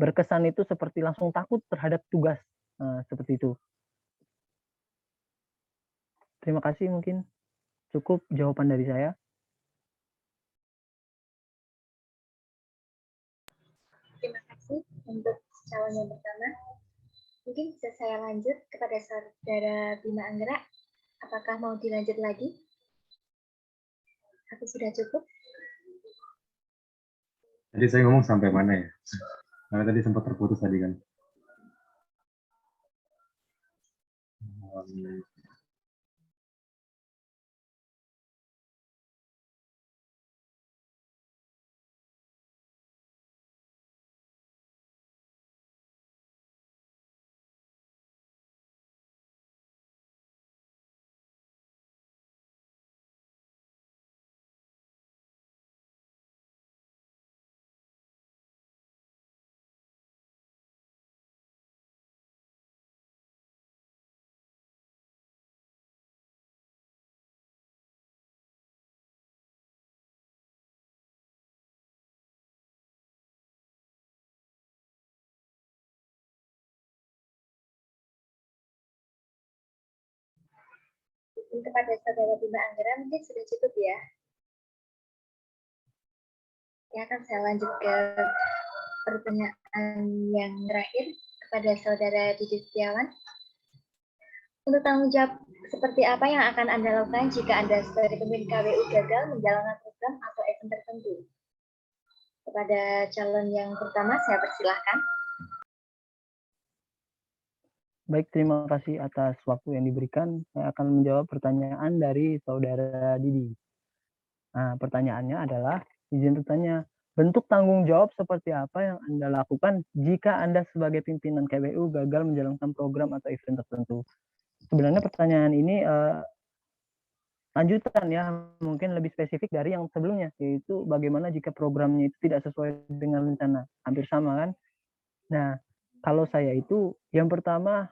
B: berkesan itu seperti langsung takut terhadap tugas. Nah, seperti itu. Terima kasih, mungkin cukup jawaban dari saya.
A: Terima kasih untuk calon yang pertama. Mungkin bisa saya lanjut kepada Saudara Bima Anggara. Apakah mau dilanjut lagi? Atau sudah cukup?
D: Jadi saya ngomong sampai mana ya? Karena tadi sempat terputus tadi kan.
A: Kepada Saudara Bima Anggara mungkin sudah cukup ya. Ya, akan saya lanjut ke pertanyaan yang terakhir kepada Saudara Didi Setiawan. Untuk tanggung jawab seperti apa yang akan Anda lakukan jika Anda sebagai pemimpin KWU gagal menjalankan program atau event tertentu? Kepada calon yang pertama, saya persilahkan.
B: Baik, terima kasih atas waktu yang diberikan. Saya akan menjawab pertanyaan dari Saudara Didi. Nah, pertanyaannya adalah, izin bertanya, bentuk tanggung jawab seperti apa yang Anda lakukan jika Anda sebagai pimpinan KWU gagal menjalankan program atau event tertentu? Sebenarnya pertanyaan ini lanjutan ya, mungkin lebih spesifik dari yang sebelumnya, yaitu bagaimana jika programnya itu tidak sesuai dengan rencana. Hampir sama kan? Nah, kalau saya itu yang pertama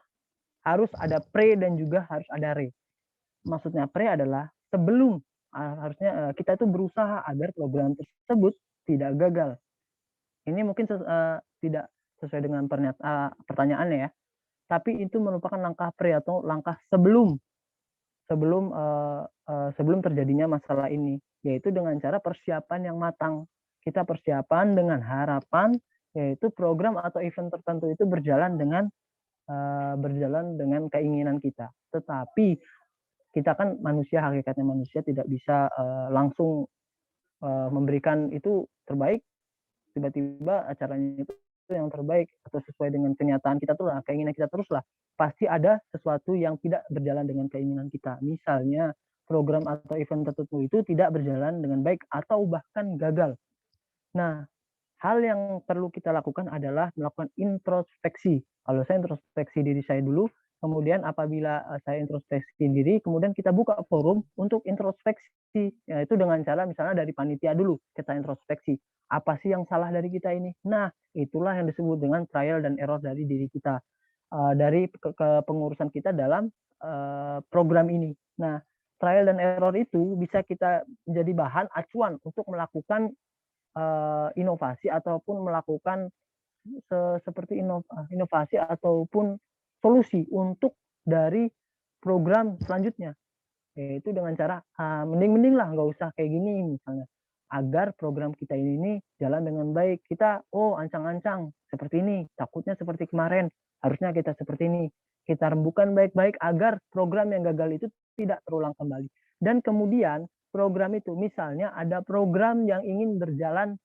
B: harus ada pre dan juga harus ada re. Maksudnya pre adalah sebelum harusnya kita itu berusaha agar program tersebut tidak gagal. Ini mungkin tidak sesuai dengan pertanyaannya ya, tapi itu merupakan langkah pre atau langkah sebelum terjadinya masalah ini, yaitu dengan cara persiapan yang matang. Kita persiapan dengan harapan yaitu program atau event tertentu itu berjalan dengan keinginan kita. Tetapi kita kan manusia, hakikatnya manusia tidak bisa langsung memberikan itu terbaik, tiba-tiba acaranya itu yang terbaik atau sesuai dengan kenyataan kita tuh lah, keinginan kita terus lah. Pasti ada sesuatu yang tidak berjalan dengan keinginan kita. Misalnya program atau event tertentu itu tidak berjalan dengan baik atau bahkan gagal. Nah, hal yang perlu kita lakukan adalah melakukan introspeksi. Kalau saya introspeksi diri saya dulu, kemudian apabila saya introspeksi diri, kemudian kita buka forum untuk introspeksi, yaitu dengan cara misalnya dari panitia dulu kita introspeksi. Apa sih yang salah dari kita ini? Nah, itulah yang disebut dengan trial dan error dari diri kita, dari kepengurusan kita dalam program ini. Nah, trial dan error itu bisa kita jadi bahan acuan untuk melakukan inovasi ataupun melakukan seperti inovasi ataupun solusi untuk dari program selanjutnya, yaitu dengan cara mending lah nggak usah kayak gini misalnya, agar program kita ini jalan dengan baik. Kita ancang-ancang seperti ini, takutnya seperti kemarin, harusnya kita seperti ini, kita rembukan baik-baik agar program yang gagal itu tidak terulang kembali. Dan kemudian program itu, misalnya ada program yang ingin berjalan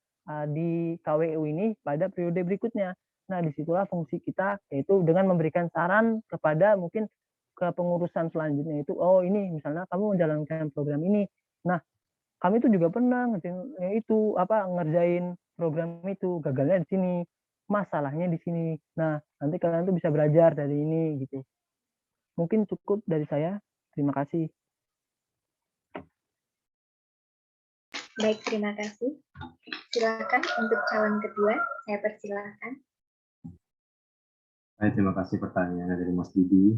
B: di KWU ini pada periode berikutnya. Nah, disitulah fungsi kita, yaitu dengan memberikan saran kepada mungkin kepengurusan selanjutnya itu, ini misalnya kamu menjalankan program ini. Nah, kami itu juga pernah ngerjain program itu, gagalnya di sini, masalahnya di sini. Nah, nanti kalian tuh bisa belajar dari ini gitu. Mungkin cukup dari saya. Terima kasih.
A: Baik, terima kasih. Silakan untuk calon kedua, saya persilahkan.
D: Baik, terima kasih pertanyaannya dari Mas Didi.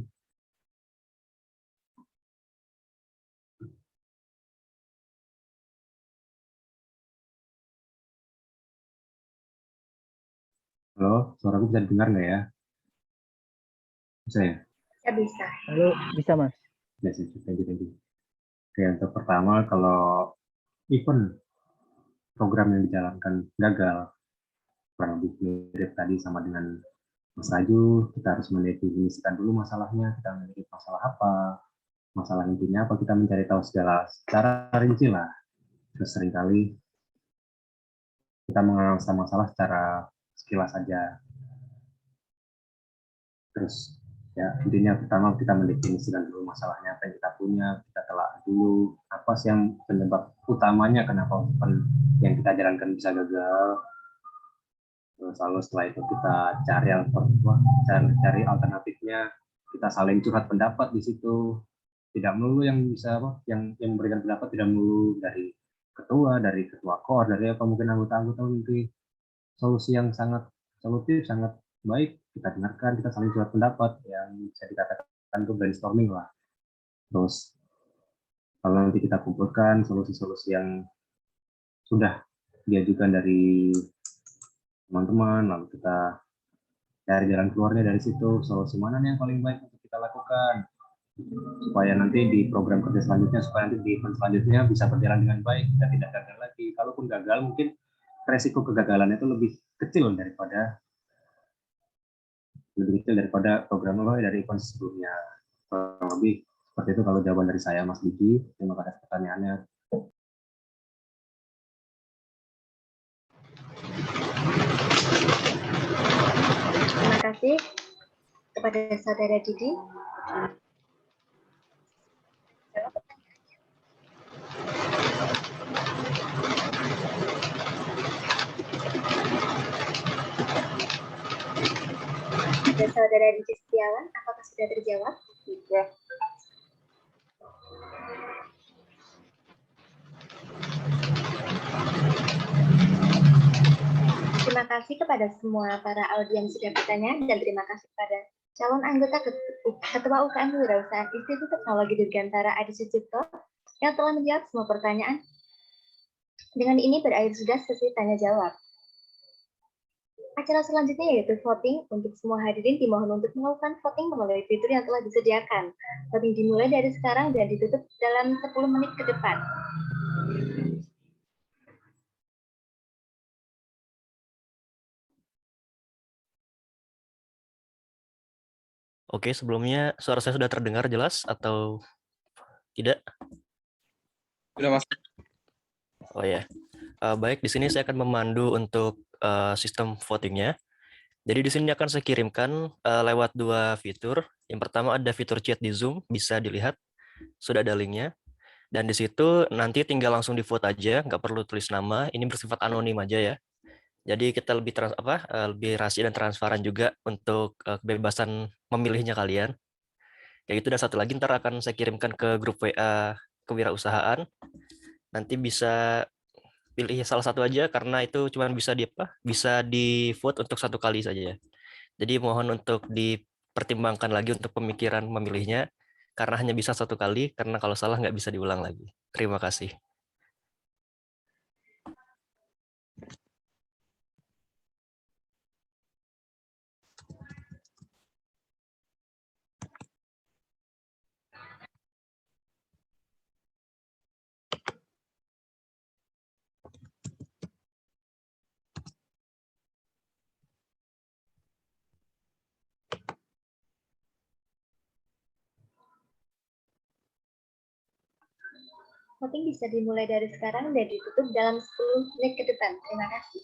D: Halo, suaraku bisa didengar nggak ya? Bisa ya?
A: Ya, bisa.
B: Halo, bisa Mas?
D: Ya sih, thank you. Oke, untuk pertama, kalau event program yang dijalankan gagal, kurang lebih mirip tadi sama dengan Mas Raju, kita harus mendefinisikan dulu masalahnya, kita memiliki masalah apa, masalah intinya apa, kita mencari tahu segala secara rinci lah. Terus seringkali kita menganalisa masalah secara sekilas saja. Terus ya intinya pertama kita mendefinisikan dulu masalahnya, apa yang kita punya, kita telah dulu apa sih yang penyebab utamanya kenapa yang kita jalankan bisa gagal. Terus lalu setelah itu kita cari alternatifnya, kita saling curhat pendapat di situ. Tidak melulu yang bisa yang memberikan pendapat tidak melulu dari ketua KOR, dari mungkin anggota-anggota memiliki solusi yang sangat solutif, sangat baik, kita dengarkan, kita saling curhat pendapat, yang bisa dikatakan itu brainstorming lah. Terus kalau nanti kita kumpulkan solusi-solusi yang sudah diajukan dari teman-teman, lalu kita cari jalan keluarnya dari situ, solusi mana yang paling baik untuk kita lakukan. supaya nanti di program kerja selanjutnya, supaya nanti di event selanjutnya bisa berjalan dengan baik, kita tidak gagal lagi. Kalaupun gagal, mungkin resiko kegagalan itu lebih kecil daripada program dari event sebelumnya. Kurang lebih seperti itu kalau jawaban dari saya, Mas Diki. Terima kasih pertanyaannya.
A: Terima kasih kepada Saudara Didi. Ada Saudara Didi Setiawan, apakah sudah terjawab? Iya. Terima kasih kepada semua para audiens sudah bertanya, dan terima kasih kepada calon anggota Ketua UKM Kewirausahaan Institut Teknologi Dirgantara Adi Sucipto yang telah menjawab semua pertanyaan. Dengan ini berakhir sudah sesi tanya jawab. Acara selanjutnya yaitu voting. Untuk semua hadirin dimohon untuk melakukan voting melalui fitur yang telah disediakan. Voting dimulai dari sekarang dan ditutup dalam 10 menit ke depan.
G: Oke, sebelumnya suara saya sudah terdengar jelas atau tidak?
C: Sudah, Mas.
G: Oh ya, baik. Di sini saya akan memandu untuk sistem votingnya. Jadi di sini akan saya kirimkan lewat dua fitur. Yang pertama ada fitur chat di Zoom, bisa dilihat, sudah ada linknya. Dan di situ nanti tinggal langsung di vote aja, nggak perlu tulis nama. Ini bersifat anonim aja ya. Jadi kita lebih lebih rahasia dan transparan juga untuk kebebasan memilihnya kalian. Kayak gitu, dan satu lagi ntar akan saya kirimkan ke grup WA kewirausahaan. Nanti bisa pilih salah satu aja karena itu cuma bisa bisa di vote untuk satu kali saja ya. Jadi mohon untuk dipertimbangkan lagi untuk pemikiran memilihnya karena hanya bisa satu kali, karena kalau salah nggak bisa diulang lagi. Terima kasih.
A: Voting bisa dimulai dari sekarang dan ditutup dalam 10 menit ke depan. Terima kasih.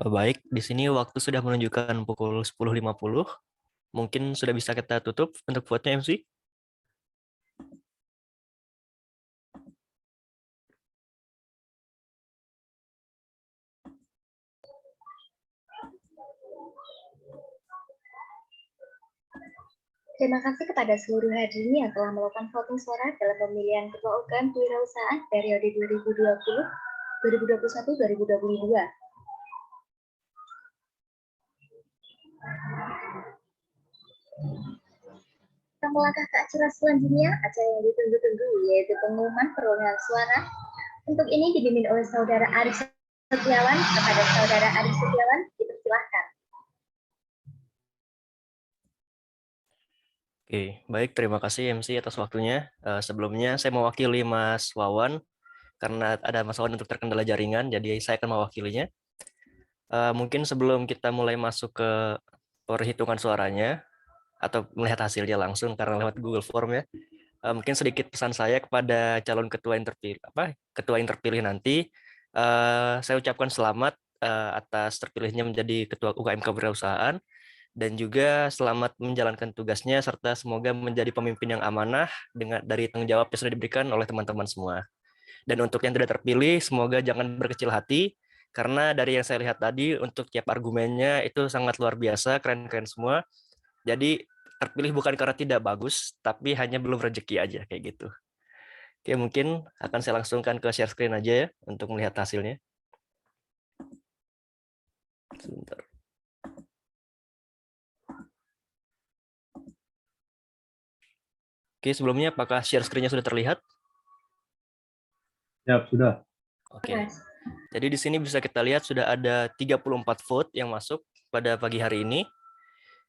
G: Baik, di sini waktu sudah menunjukkan pukul 10.50. Mungkin sudah bisa kita tutup untuk vote-nya, MC.
A: Terima kasih kepada seluruh hadirin yang telah melakukan voting suara dalam pemilihan Ketua UKM Kewirausahaan periode 2020, 2021, 2022. Kita melangkah ke acara selanjutnya, acara yang ditunggu-tunggu, yaitu pengumuman perolehan suara. Untuk ini dipimpin oleh Saudara Arif Setiawan. Kepada Saudara Arif Setiawan, dipersilahkan.
G: Oke, baik. Terima kasih MC atas waktunya. Sebelumnya saya mewakili Mas Wawan karena ada Mas Wawan untuk terkendala jaringan, jadi saya akan mewakilinya. Mungkin sebelum kita mulai masuk ke perhitungan suaranya atau melihat hasilnya langsung karena lewat Google Form ya, mungkin sedikit pesan saya kepada calon ketua yang terpilih nanti. Saya ucapkan selamat atas terpilihnya menjadi ketua UKM Kewirausahaan. Dan juga selamat menjalankan tugasnya serta semoga menjadi pemimpin yang amanah dari tanggung jawab yang sudah diberikan oleh teman-teman semua. Dan untuk yang tidak terpilih, semoga jangan berkecil hati karena dari yang saya lihat tadi untuk tiap argumennya itu sangat luar biasa, keren-keren semua. Jadi terpilih bukan karena tidak bagus, tapi hanya belum rezeki aja kayak gitu. Oke, mungkin akan saya langsungkan ke share screen aja ya untuk melihat hasilnya. Sebentar. Oke, sebelumnya apakah share screen-nya sudah terlihat?
D: Siap, sudah.
G: Oke. Jadi di sini bisa kita lihat sudah ada 34 vote yang masuk pada pagi hari ini.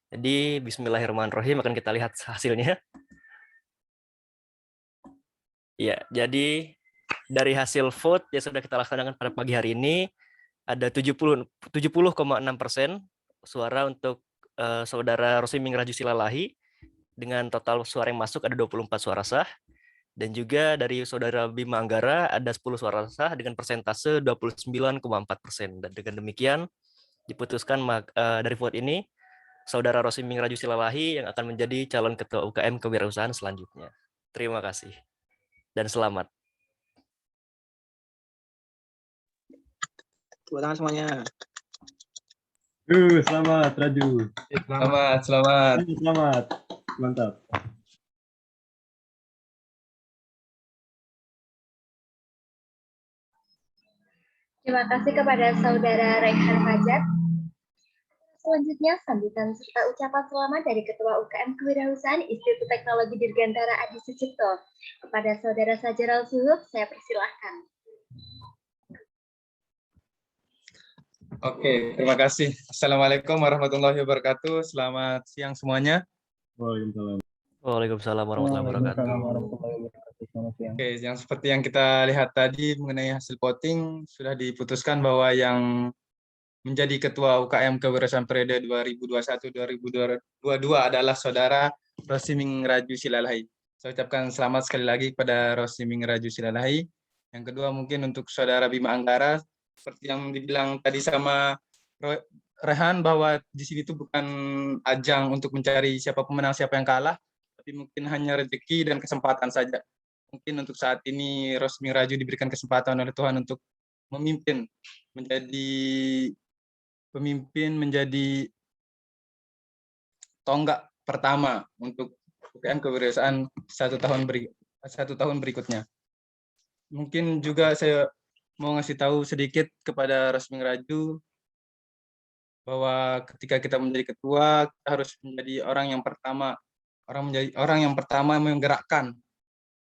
G: Jadi bismillahirrahmanirrahim akan kita lihat hasilnya. Ya, jadi dari hasil vote yang sudah kita laksanakan pada pagi hari ini ada 70,6% suara untuk Saudara Rosming Raju Silalahi dengan total suara yang masuk ada 24 suara sah. Dan juga dari Saudara Bima Anggara ada 10 suara sah dengan persentase 29,4%. Dan dengan demikian diputuskan dari vote ini Saudara Rosming Raju Silalahi yang akan menjadi calon ketua UKM Kewirausahaan selanjutnya. Terima kasih dan selamat.
E: Tepuk tangan semuanya.
D: Selamat Raju.
C: Selamat.
D: Selamat. Mantap.
A: Terima kasih kepada Saudara Rehan Fajar. Selanjutnya, sambutan serta ucapan selamat dari Ketua UKM Kewirausahaan Institut Teknologi Dirgantara Adi Sucipto. Kepada Saudara Sajaral Suhub, saya persilahkan.
C: Oke, terima kasih. Assalamualaikum warahmatullahi wabarakatuh. Selamat siang semuanya.
D: Waalaikumsalam.
G: Waalaikumsalam warahmatullahi wabarakatuh.
C: Oke, yang seperti yang kita lihat tadi mengenai hasil voting sudah diputuskan bahwa yang menjadi ketua UKM Kewirausahaan periode 2021-2022 adalah Saudara Rosming Raju Silalahi. Saya ucapkan selamat sekali lagi kepada Rosming Raju Silalahi. Yang kedua mungkin untuk Saudara Bima Anggara, seperti yang dibilang tadi sama Rehan bahwa di sini itu bukan ajang untuk mencari siapa pemenang, siapa yang kalah, tapi mungkin hanya rezeki dan kesempatan saja. Mungkin untuk saat ini Rosming Raju diberikan kesempatan oleh Tuhan untuk memimpin menjadi tonggak pertama untuk UKM Kewirausahaan satu tahun berikutnya. Mungkin juga saya mau ngasih tahu sedikit kepada Rosming Raju bahwa ketika kita menjadi ketua kita harus menjadi orang yang pertama menggerakkan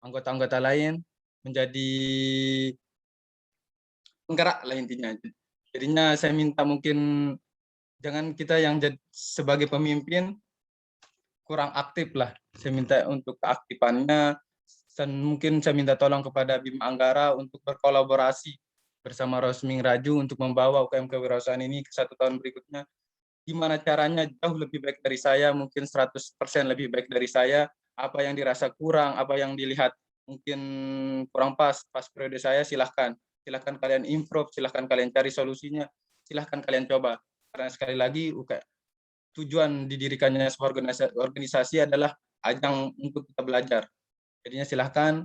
C: anggota-anggota lain menjadi penggerak lah intinya. Jadinya saya minta mungkin jangan kita yang sebagai pemimpin kurang aktif lah. Saya minta untuk keaktifannya dan mungkin saya minta tolong kepada Bima Anggara untuk berkolaborasi bersama Rosming Raju untuk membawa UKM Kewirausahaan ini ke satu tahun berikutnya. Gimana caranya jauh lebih baik dari saya, mungkin 100% lebih baik dari saya. Apa yang dirasa kurang, apa yang dilihat mungkin kurang pas periode saya, silahkan kalian improve, silahkan kalian cari solusinya. silahkan kalian coba. Karena sekali lagi tujuan didirikannya sebuah organisasi adalah ajang untuk kita belajar. Jadinya silahkan,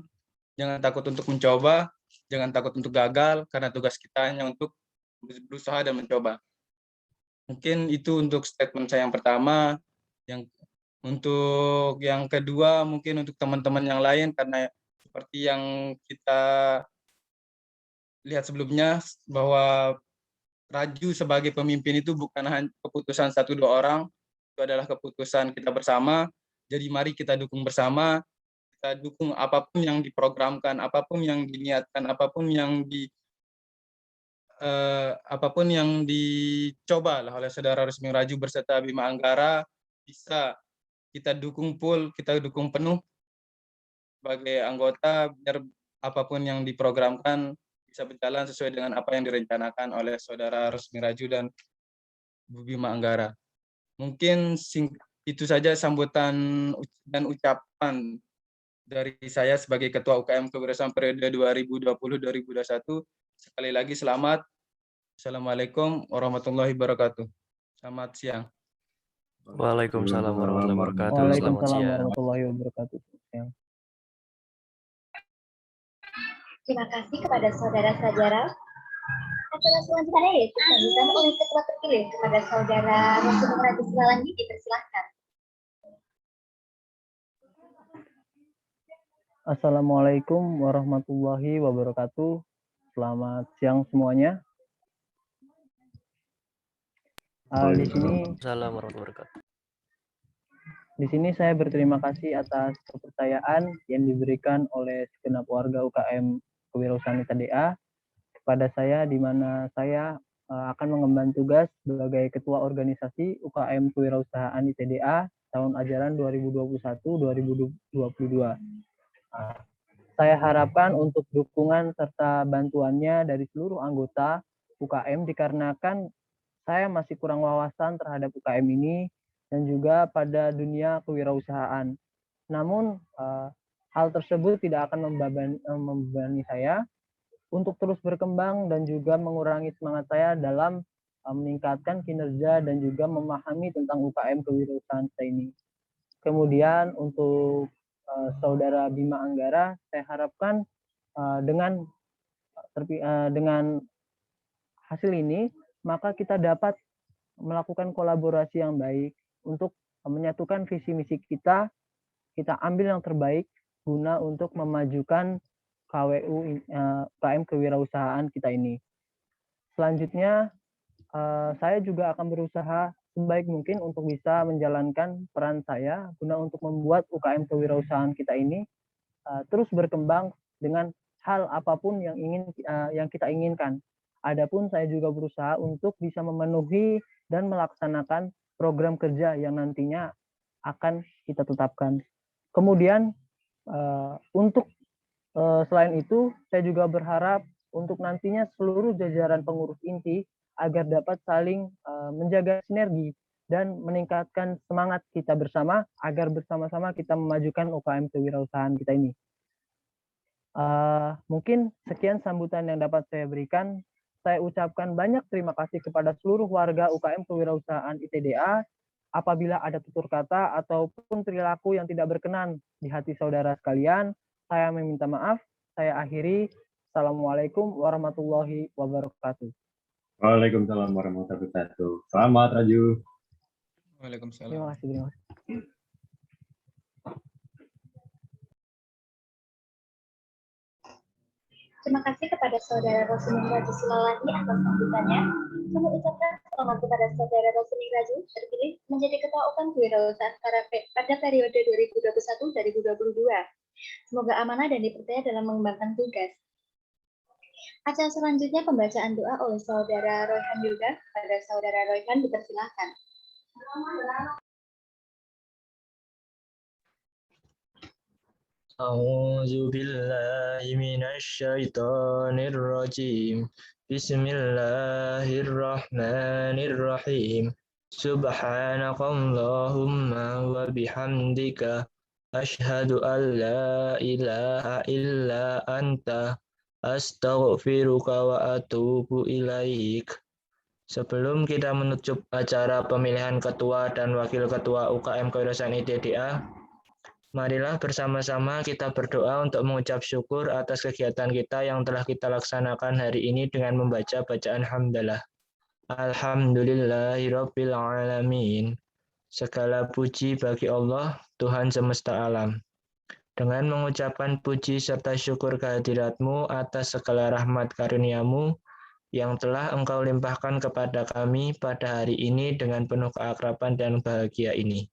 C: jangan takut untuk mencoba, jangan takut untuk gagal, karena tugas kita hanya untuk berusaha dan mencoba. Mungkin itu untuk statement saya yang pertama. Untuk yang kedua, mungkin untuk teman-teman yang lain, karena seperti yang kita lihat sebelumnya, bahwa Raju sebagai pemimpin itu bukan hanya keputusan 1-2 orang, itu adalah keputusan kita bersama. Jadi mari kita dukung bersama, kita dukung apapun yang diprogramkan, apapun yang diniatkan, apapun yang dicoba oleh Saudara Rosming Raju berserta Bima Anggara, bisa kita dukung full, kita dukung penuh sebagai anggota, biar apapun yang diprogramkan bisa berjalan sesuai dengan apa yang direncanakan oleh Saudara Rosming Raju dan Bu Bima Anggara. Mungkin itu saja sambutan dan ucapan dari saya sebagai Ketua UKM Kewirausahaan periode 2020-2021. Sekali lagi selamat. Assalamualaikum warahmatullahi wabarakatuh. Selamat siang.
G: Waalaikumsalam warahmatullahi wabarakatuh. Selamat
B: Waalaikumsalam
G: siang.
B: warahmatullahi wabarakatuh.
A: Terima kasih kepada Saudara Sajara. Acara selanjutnya yaitu sambutan oleh Ketua terpilih kepada Saudara Rosming Raju Silalandi, dipersilahkan.
B: Assalamualaikum warahmatullahi wabarakatuh. Selamat siang semuanya. Di sini
G: Waalaikumsalam warahmatullahi wabarakatuh.
B: Di sini saya berterima kasih atas kepercayaan yang diberikan oleh segenap warga UKM Kewirausahaan ITDA kepada saya, di mana saya akan mengemban tugas sebagai Ketua Organisasi UKM Kewirausahaan ITDA tahun ajaran 2021-2022. Saya harapkan untuk dukungan serta bantuannya dari seluruh anggota UKM, dikarenakan saya masih kurang wawasan terhadap UKM ini dan juga pada dunia kewirausahaan. Namun hal tersebut tidak akan membebani saya untuk terus berkembang dan juga mengurangi semangat saya dalam meningkatkan kinerja dan juga memahami tentang UKM kewirausahaan saya ini. Kemudian untuk Saudara Bima Anggara, saya harapkan dengan hasil ini, maka kita dapat melakukan kolaborasi yang baik untuk menyatukan visi misi kita ambil yang terbaik guna untuk memajukan UKM kewirausahaan kita ini. Selanjutnya, saya juga akan berusaha sebaik mungkin untuk bisa menjalankan peran saya guna untuk membuat UKM kewirausahaan kita ini terus berkembang dengan hal apapun yang kita inginkan. Adapun saya juga berusaha untuk bisa memenuhi dan melaksanakan program kerja yang nantinya akan kita tetapkan. Kemudian untuk selain itu, saya juga berharap untuk nantinya seluruh jajaran pengurus inti agar dapat saling menjaga sinergi dan meningkatkan semangat kita bersama agar bersama-sama kita memajukan UKM kewirausahaan kita ini. Mungkin sekian sambutan yang dapat saya berikan. Saya ucapkan banyak terima kasih kepada seluruh warga UKM Kewirausahaan ITDA. Apabila ada tutur kata ataupun perilaku yang tidak berkenan di hati saudara sekalian, saya meminta maaf. Saya akhiri. Assalamualaikum warahmatullahi wabarakatuh.
D: Waalaikumsalam warahmatullahi wabarakatuh. Selamat Raju.
C: Waalaikumsalam.
B: Terima kasih.
A: Terima kasih kepada Saudara Rosming Raju Silalandi atas sambutannya. Kami ucapkan selamat kepada Saudara Rosming Raju terpilih menjadi Ketua UKM Kewirausahaan pada periode 2021-2022. Semoga amanah dan dipercaya dalam mengembangkan tugas. Acara selanjutnya pembacaan doa oleh Saudara Royhan juga. Pada Saudara Royhan dipersilakan.
H: أعوذ بالله من الشيطان الرجيم بسم الله الرحمن الرحيم سبحانك اللهم وبحمدك أشهد أن لا إله إلا أنت أستغفرك وأتوب إليك. Sebelum kita menutup acara pemilihan ketua dan wakil ketua UKM Kewirausahaan ITDA, marilah bersama-sama kita berdoa untuk mengucap syukur atas kegiatan kita yang telah kita laksanakan hari ini dengan membaca bacaan hamdalah. Alhamdulillahirabbil alamin. Segala puji bagi Allah, Tuhan semesta alam. Dengan mengucapkan puji serta syukur kehadirat-Mu atas segala rahmat karunia-Mu yang telah Engkau limpahkan kepada kami pada hari ini dengan penuh keakraban dan bahagia ini.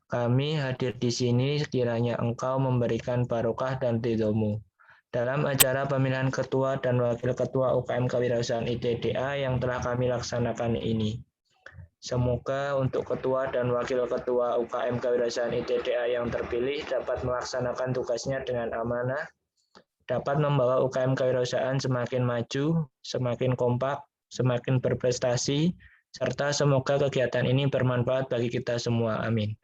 H: Kami hadir di sini kiranya Engkau memberikan barokah dan ridho-Mu dalam acara pemilihan ketua dan wakil ketua UKM Kewirausahaan ITDA yang telah kami laksanakan ini. Semoga untuk ketua dan wakil ketua UKM Kewirausahaan ITDA yang terpilih dapat melaksanakan tugasnya dengan amanah, dapat membawa UKM Kewirausahaan semakin maju, semakin kompak, semakin berprestasi, serta semoga kegiatan ini bermanfaat bagi kita semua. Amin.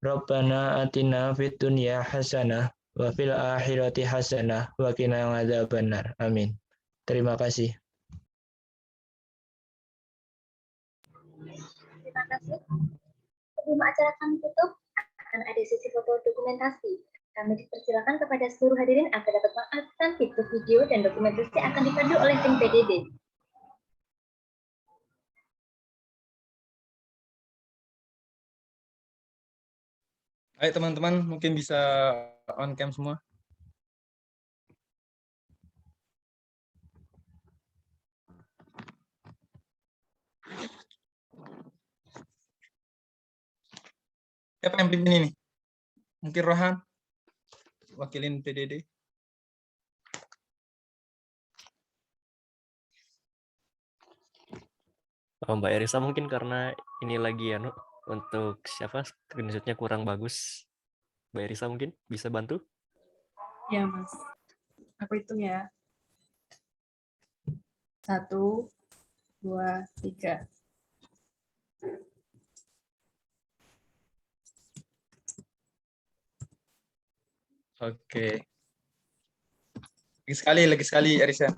H: Rabbana atina fid dunya hasanah wa fil akhirati hasanah wa qina adzabannar. Amin. Terima kasih.
A: Terima kasih. Sebelum acara kami tutup, akan ada sesi foto dokumentasi. Kami dipersilakan kepada seluruh hadirin agar dapat mengaktifkan fitur video dan dokumentasi yang akan dipandu oleh tim PDD.
C: Ayo teman-teman, mungkin bisa on cam semua. Siapa yang pimpin ini? Mungkin Rohan, wakilin PDD.
G: Mbak Erisa mungkin karena ini lagi ya, untuk siapa screenshotnya kurang bagus. Mbak Erisa mungkin bisa bantu?
I: Ya, Mas. Aku hitung ya. 1, 2, 3.
C: Oke. Lagi sekali, Erisa.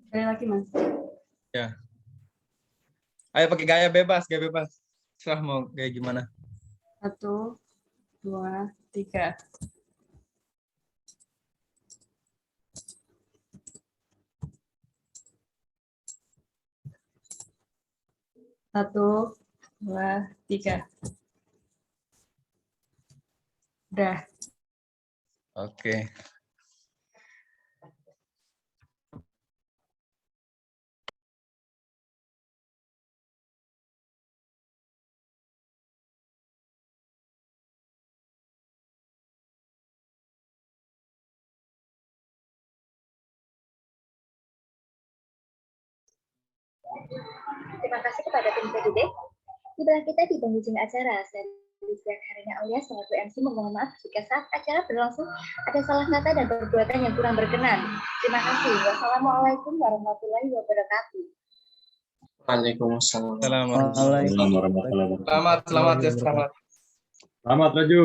I: Sekali lagi, Mas.
C: Ya. Ayo pakai gaya bebas, gaya bebas. Serah mau kayak gimana.
I: 1, 2, 3. Satu, 2, 3. Udah.
C: Oke.
A: Terima kasih kepada tim PDD. Tiba kita di penghujung acara. Saya Lisdian Herina Aulia selaku MC memohon maaf jika saat acara berlangsung ada salah kata dan perbuatan yang kurang berkenan. Terima kasih. Wassalamualaikum warahmatullahi wabarakatuh.
C: Waalaikumsalam.
D: Waalaikumsalam warahmatullahi wabarakatuh.
C: Selamat ya, selamat.
D: Selamat Raju.